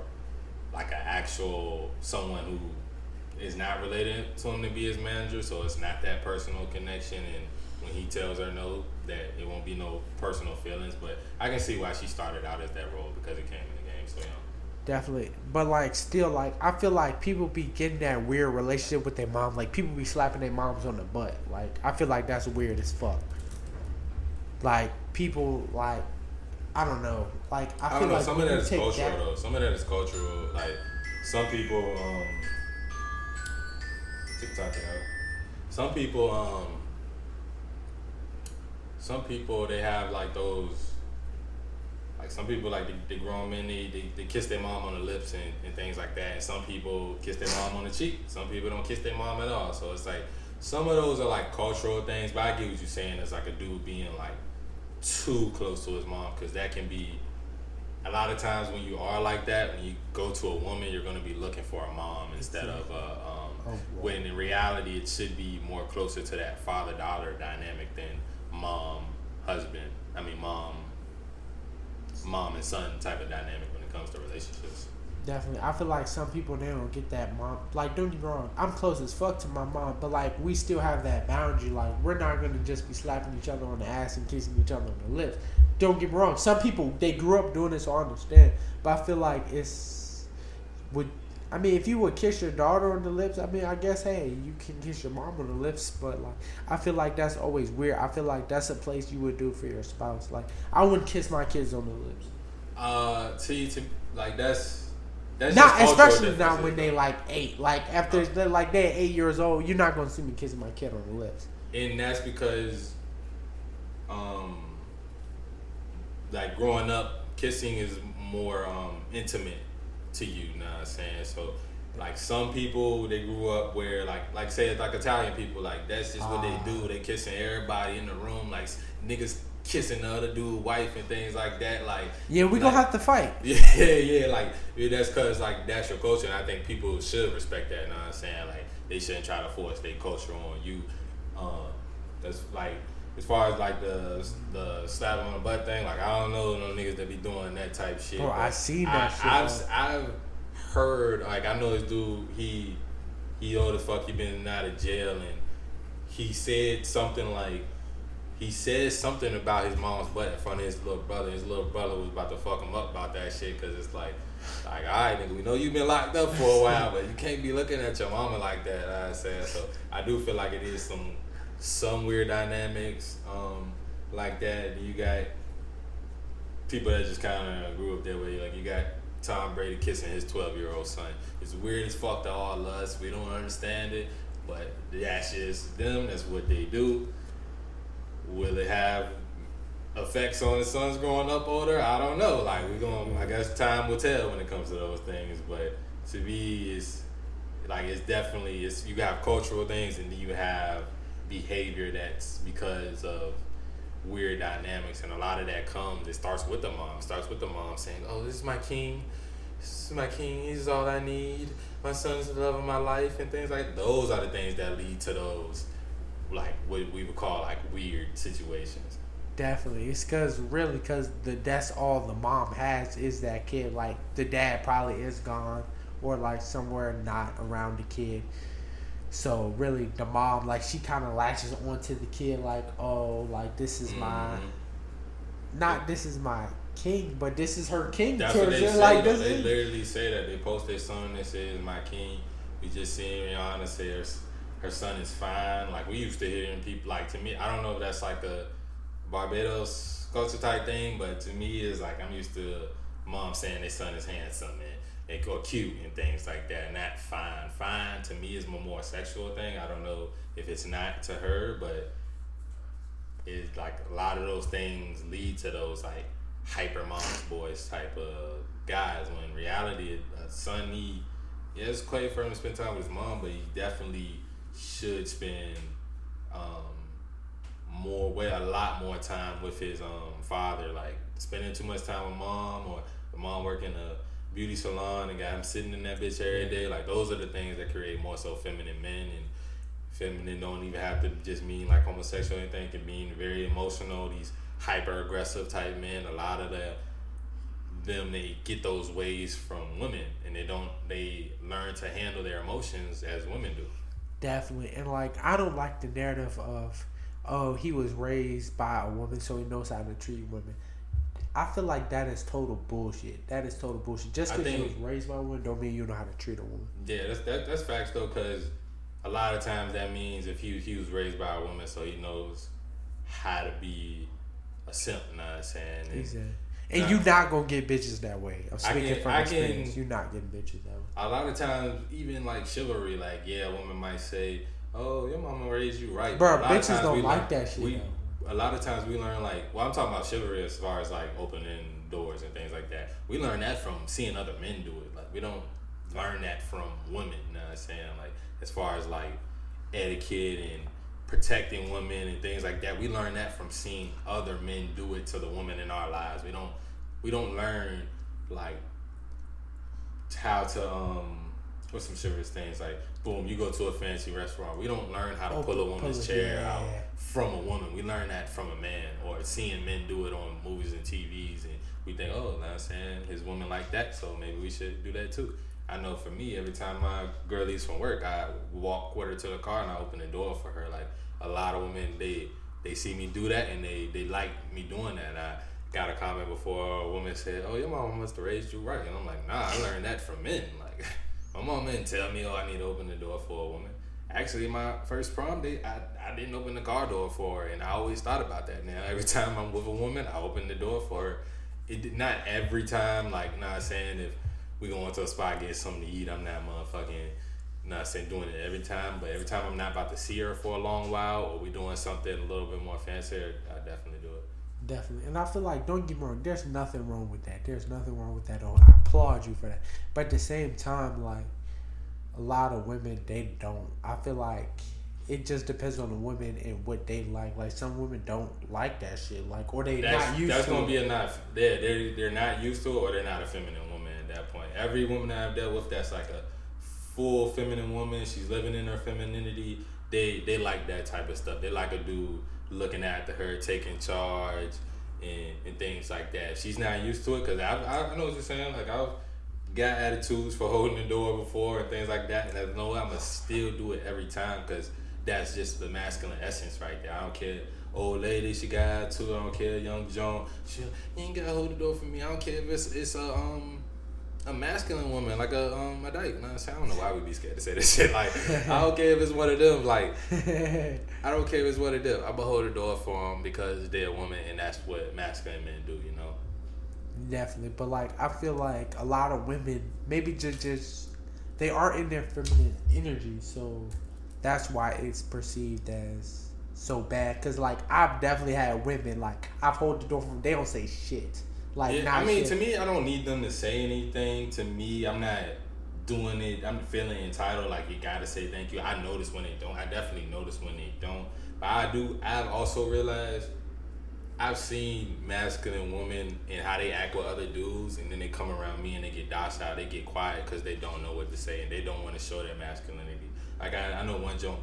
like an actual someone who is not related to him to be his manager. So it's not that personal connection. And when he tells her no, that it won't be no personal feelings. But I can see why she started out as that role because he came in the game so young. Definitely. But like still like I feel like people be getting that weird relationship with their mom. Like people be slapping their moms on the butt. Like I feel like that's weird as fuck. Like people like I don't know. Like I feel like some of that is cultural though. Some of that is cultural. Like some people TikTok it out. Some people they have like those. Like some people like the grown men they kiss their mom on the lips and things like that. And some people kiss their mom on the cheek. Some people don't kiss their mom at all. So it's like some of those are like cultural things. But I get what you're saying. It's like a dude being like too close to his mom, because that can be a lot of times when you are like that. When you go to a woman, you're gonna be looking for a mom instead of when in reality it should be more closer to that father-daughter dynamic than mom-husband. I mean mom and son type of dynamic when it comes to relationships. Definitely. I feel like some people, they don't get that mom. Like, don't get me wrong, I'm close as fuck to my mom, but like we still have that boundary. Like we're not gonna just be slapping each other on the ass and kissing each other on the lips. Don't get me wrong, some people they grew up doing this, so I understand. But I feel like if you would kiss your daughter on the lips, I mean, I guess, hey, you can kiss your mom on the lips, but like, I feel like that's always weird. I feel like that's a place you would do for your spouse. Like, I wouldn't kiss my kids on the lips. Like that's not, especially not when they like 8. Like after they're 8 years old, you're not gonna see me kissing my kid on the lips. And that's because, like growing up, kissing is more intimate to you, know what I'm saying? So like some people they grew up where like say it's like Italian people, like that's just what they do. They kissing everybody in the room, like niggas kissing the other dude wife and things like that. Like yeah, we gonna have to fight. Yeah, like that's cause like that's your culture, and I think people should respect that, you know what I'm saying? Like they shouldn't try to force their culture on you. That's like as far as like the slap on the butt thing, like I don't know no niggas that be doing that type shit. Bro, I seen that shit. I've heard, like I know this dude, he old as fuck, he been in and out of jail, and he said something about his mom's butt in front of his little brother. His little brother was about to fuck him up about that shit, because it's like alright nigga, we know you've been locked up for a while, but you can't be looking at your mama like that, I said. So I do feel like it is some weird dynamics like that. You got people that just kind of grew up that way. Like you got Tom Brady kissing his 12-year-old son. It's weird as fuck to all us. We don't understand it, but that's just them. That's what they do. Will it have effects on his sons growing up older? I don't know. Like I guess time will tell when it comes to those things. But to me, it's definitely you have cultural things and then you have behavior that's because of weird dynamics, and a lot of that comes. It starts with the mom. It starts with the mom saying, "Oh, this is my king. This is my king. He's all I need. My son's the love of my life," and things like those are the things that lead to those like what we would call like weird situations. Definitely, it's because that's all the mom has is that kid. Like the dad probably is gone or like somewhere not around the kid. So really, the mom, like, she kind of latches onto the kid, like, oh, like, this is my, not this is my king, but this is her king. That's what they say. Like, they literally say that. They post their son, they say, "Is my king." We just seen Rihanna say her son is fine. Like, we used to hearing people, like, to me, I don't know if that's like a Barbados culture type thing, but to me, it's like, I'm used to mom saying their son is handsome or cute and things like that, not fine. Fine to me is a more sexual thing. I don't know if it's not to her, but it's like a lot of those things lead to those like hyper mom's boys type of guys. When in reality, a son it's great for him to spend time with his mom, but he definitely should spend a lot more time with his father. Like spending too much time with mom, or the mom working a beauty salon and got him sitting in that bitch every day. Like those are the things that create more so feminine men. And feminine don't even have to just mean like homosexual or anything. It can mean very emotional, these hyper aggressive type men. A lot of them they get those ways from women, and they learn to handle their emotions as women do. Definitely. And like, I don't like the narrative of, oh, he was raised by a woman so he knows how to treat women. I feel like that is total bullshit. That is total bullshit. Just because you was raised by a woman don't mean you know how to treat a woman. Yeah, that's facts though, because a lot of times that means if he was raised by a woman, so he knows how to be a simp. You know what I'm saying? Exactly. And you not gonna get bitches that way. I'm speaking from experience. You're not getting bitches that way. A lot of times, even like chivalry, like a woman might say, "Oh, your mama raised you right." Bro, bitches don't like that shit. A lot of times we learn like, I'm talking about chivalry as far as like opening doors and things like that. We learn that from seeing other men do it. Like we don't learn that from women. You know what I'm saying? Like as far as like etiquette and protecting women and things like that, we learn that from seeing other men do it to the women in our lives. We don't learn like how to what's some chivalrous things like, boom, you go to a fancy restaurant. We don't learn how to pull a woman's chair out from a woman. We learn that from a man, or seeing men do it on movies and TVs, and we think, oh, now I'm saying his woman like that, so maybe we should do that too. I know for me, every time my girl leaves from work, I walk with her to the car and I open the door for her. Like a lot of women, they see me do that and they like me doing that. I got a comment before a woman said, "Oh, your mama must have raised you right," and I'm like, nah, I learned that from men. Like my mom didn't tell me, oh, I need to open the door for a woman. Actually, my first prom date, I didn't open the car door for her, and I always thought about that. Now, every time I'm with a woman, I open the door for her. It did not every time, like, not saying if we going to a spot, get something to eat, I'm not motherfucking, not saying doing it every time, but every time I'm not about to see her for a long while, or we doing something a little bit more fancier, I definitely do it. Definitely. And I feel like, don't get me wrong, there's nothing wrong with that. There's nothing wrong with that. I applaud you for that. But at the same time, like, a lot of women, they don't. I feel like it just depends on the women and what they like. Like, some women don't like that shit. Like, or not used to it. That's going to be a not. They're not used to it, or they're not a feminine woman at that point. Every woman that I've dealt with that's like a full feminine woman, she's living in her femininity, they like that type of stuff. They like a dude looking after her, taking charge, and things like that. She's not used to it, because I know what you're saying. Like, I've got attitudes for holding the door before and things like that, and I know I'm going to still do it every time, because that's just the masculine essence right there. I don't care, old lady, she got attitude. I don't care, young John, you ain't got to hold the door for me. I don't care if it's a masculine woman, like a dyke. No, I don't know why we be scared to say this shit. Like, I don't care if it's one of them. Like, I don't care if it's one of them. I'm gonna hold the door for them because they're a woman, and that's what masculine men do, you know. Definitely, but like I feel like a lot of women maybe just they are in their feminine energy, so that's why it's perceived as so bad. Cause like I've definitely had women like I've hold the door from they don't say shit like Yeah, I not mean, shit. to me, I don't need them to say anything. To me, I'm not doing it. I'm feeling entitled. Like you gotta say thank you. I notice when they don't. I definitely notice when they don't. But I do. I've also realized I've seen masculine women and how they act with other dudes, and then they come around me and they get docile. They get quiet because they don't know what to say and they don't want to show their masculinity. Like I know one joke,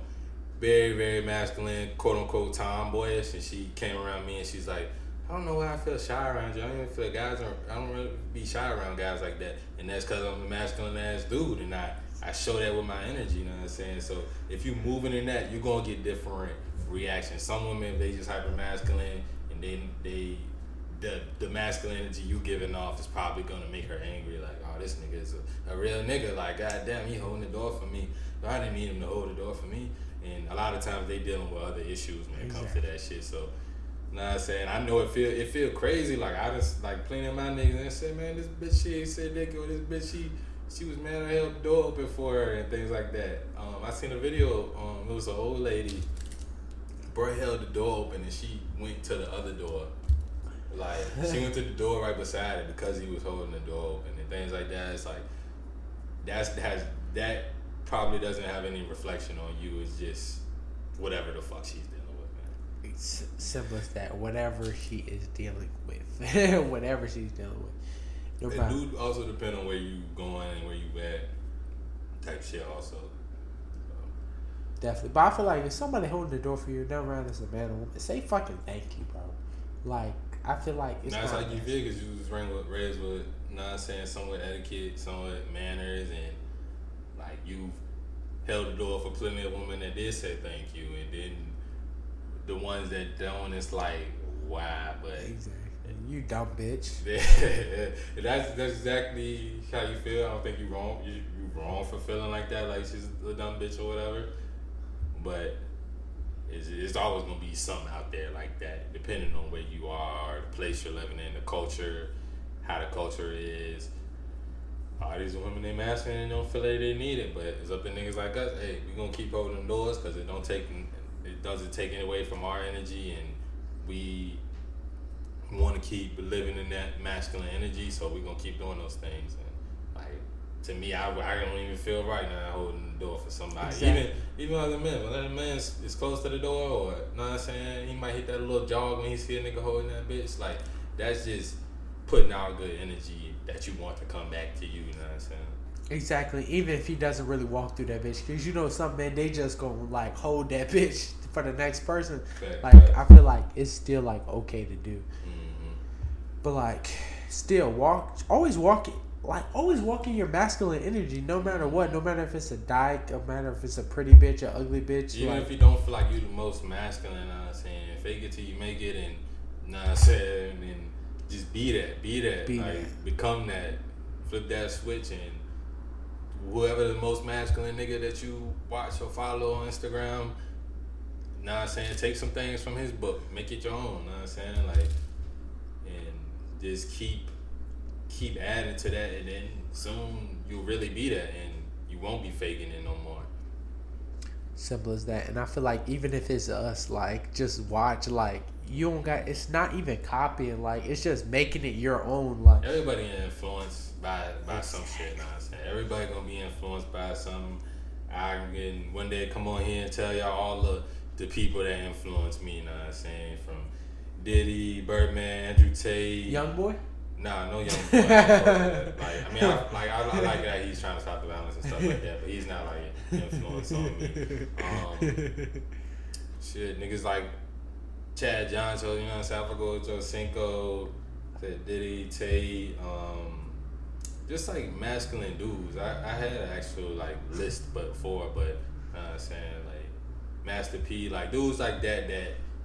very very masculine, quote unquote tomboyish, and she came around me and she's like, I don't know why I feel shy around you. I don't even feel guys are. I don't really be shy around guys like that, and that's because I'm a masculine ass dude, and I show that with my energy. You know what I'm saying? So if you moving in that, you're gonna get different reactions. Some women they just hyper masculine, and then the masculine energy you giving off is probably gonna make her angry. Like, oh, this nigga is a real nigga. Like, goddamn, he holding the door for me. But I didn't need him to hold the door for me. And a lot of times they dealing with other issues when it comes to that shit. So. Know what I'm saying? I know it feel crazy. Like I just like playing at my niggas and said, man, this bitch she ain't said nigga or this bitch she was mad I held the door open for her and things like that. I seen a video, it was an old lady, bro held the door open and she went to the other door. Like she went to the door right beside it because he was holding the door open and things like that. It's like that probably doesn't have any reflection on you. It's just whatever the fuck she's doing. It's simple as that. Whatever she is dealing with, whatever she's dealing with. It do also depend on where you going and where you at, type shit also. Definitely, but I feel like if somebody holding the door for you, never mind as a man or woman, say fucking thank you, bro. Like I feel like it's that's not how you feel because you was raised with, you know what I'm saying, some with etiquette, some with manners, and like you held the door for plenty of women that did say thank you, and then. The ones that don't, it's like, why? But exactly, you dumb bitch. that's exactly how you feel. I don't think you wrong. You wrong for feeling like that, like she's a dumb bitch or whatever. But it's always gonna be something out there like that, depending on where you are, the place you're living in, the culture, how the culture is. All these women they masculine and don't feel like they need it, but it's up to niggas like us. Hey, we gonna keep holding them doors because it doesn't take it away from our energy, and we want to keep living in that masculine energy, so we're gonna keep doing those things. And like to me, I don't even feel right now holding the door for somebody. Exactly. Even other men, when that man is close to the door, or you know what I'm saying, he might hit that little jog when he see a nigga holding that bitch. Like that's just putting out good energy that you want to come back to you. You know what I'm saying? Exactly. Even if he doesn't really walk through that bitch, because you know some men they just gonna like hold that bitch for the next person. Like I feel like it's still like okay to do, but like still always walk in your masculine energy, no matter what, no matter if it's a dyke, no matter if it's a pretty bitch, or ugly bitch. Even like, if you don't feel like you the most masculine, you know what I'm saying, fake it till you make it, and you know what I'm saying, and just be that, become that, flip that switch, and whoever the most masculine nigga that you watch or follow on Instagram, you know what I'm saying, take some things from his book, make it your own, you know what I'm saying, like, and just keep adding to that, and then soon you'll really be that, and you won't be faking it no more. Simple as that. And I feel like even if it's us, like just watch, like you don't got, it's not even copying, like it's just making it your own. Like everybody influenced by some shit, you know what I'm saying? Everybody gonna be influenced by something. I can one day come on here and tell y'all all the people that influenced me, you know what I'm saying? From Diddy, Birdman, Andrew Tate. Young boy? Nah, no young boy. I like that he's trying to stop the violence and stuff like that, but he's not like influence on me. Shit, niggas like Chad Johnson, you know what I'm saying? Alpha Joe Cinco, Diddy, Tate, just like masculine dudes. I had an actual like list before, but you know what I'm saying, like Master P, like dudes like that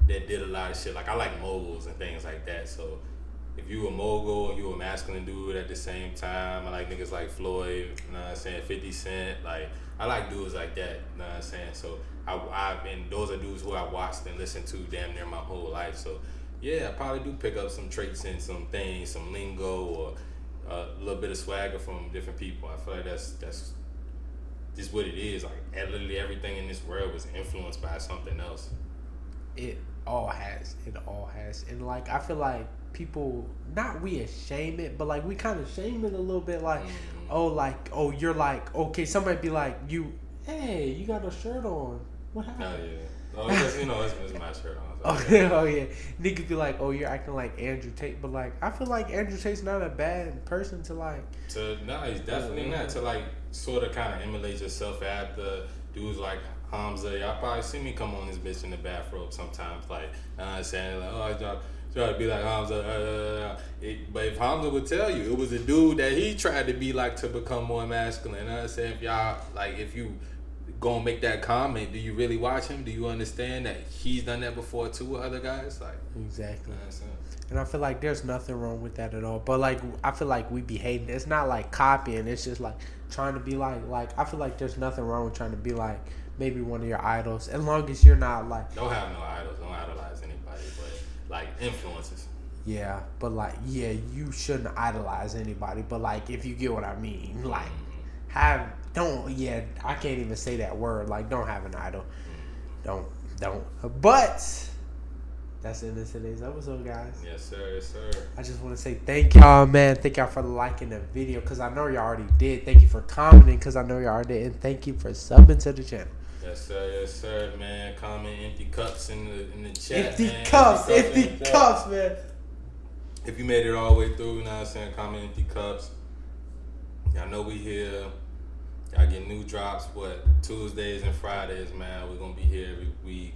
did a lot of shit. Like I like moguls and things like that, so if you a mogul and you a masculine dude at the same time, I like niggas like Floyd, you know what I'm saying, 50 Cent, like I like dudes like that, you know what I'm saying? So I've been, those are dudes who I watched and listened to damn near my whole life. So yeah, I probably do pick up some traits and some things, some lingo or a little bit of swagger from different people. I feel like that's just what it is. Like literally everything in this world was influenced by something else. It all has. It all has. And like I feel like people, not we shame it, but like we kind of shame it a little bit. Like, oh, you're like, okay, somebody be like, hey, you got a shirt on. What happened? Oh yeah. Oh, it's my shirt on. So Oh yeah. Niggas be like, oh, you're acting like Andrew Tate, but like I feel like Andrew Tate's not a bad person to like. No, he's definitely not. To like sort of kind of emulate yourself after dudes like Hamza. Y'all probably see me come on this bitch in the bathrobe sometimes, like saying like, oh, I try to be like Hamza. But if Hamza would tell you, it was a dude that he tried to be like to become more masculine. I said, if y'all like, if you gonna make that comment, do you really watch him? Do you understand that he's done that before too with other guys? Like exactly. And I feel like there's nothing wrong with that at all. But like I feel like we be hating. It's not like copying. It's just like trying to be like I feel like there's nothing wrong with trying to be like maybe one of your idols, as long as you're not like don't have no idols, don't idolize anybody, but like influences. Yeah, but like you shouldn't idolize anybody. But like if you get what I mean, like I can't even say that word. Like don't have an idol. Don't. But that's the end of today's episode, guys. Yes, sir. Yes, sir. I just want to say thank y'all, man. Thank y'all for liking the video, because I know y'all already did. Thank you for commenting, because I know y'all already did. And thank you for subbing to the channel. Yes, sir, man. Comment empty cups in the chat, empty man. Cups, man. If you made it all the way through, you know what I'm saying? Comment empty cups. Y'all know we here. Y'all get new drops, Tuesdays and Fridays, man. We're going to be here every week.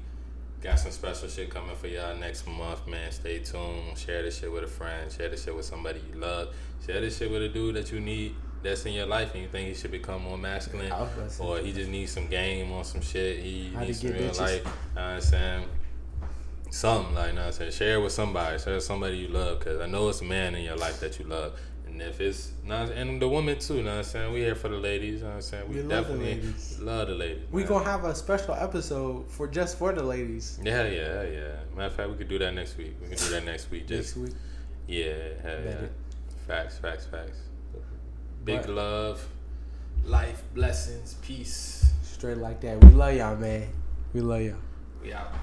Got some special shit coming for y'all next month, man. Stay tuned. Share this shit with a friend. Share this shit with somebody you love. Share this shit with a dude that you need that's in your life and you think he should become more masculine. Or he just needs some game on some shit. He needs some real life. You know what I'm saying? Something like, you know what I'm saying? Share it with somebody. Share it with somebody you love, because I know it's a man in your life that you love. And if it's not, and the women too, you know what I'm saying? We here for the ladies, you know what I'm saying? We definitely love the ladies. We gonna have a special episode for the ladies. Yeah. Matter of fact, we could do that next week. Next week? Yeah. Facts. Big love, life, blessings, peace. Straight like that. We love y'all, man. We love y'all. We out.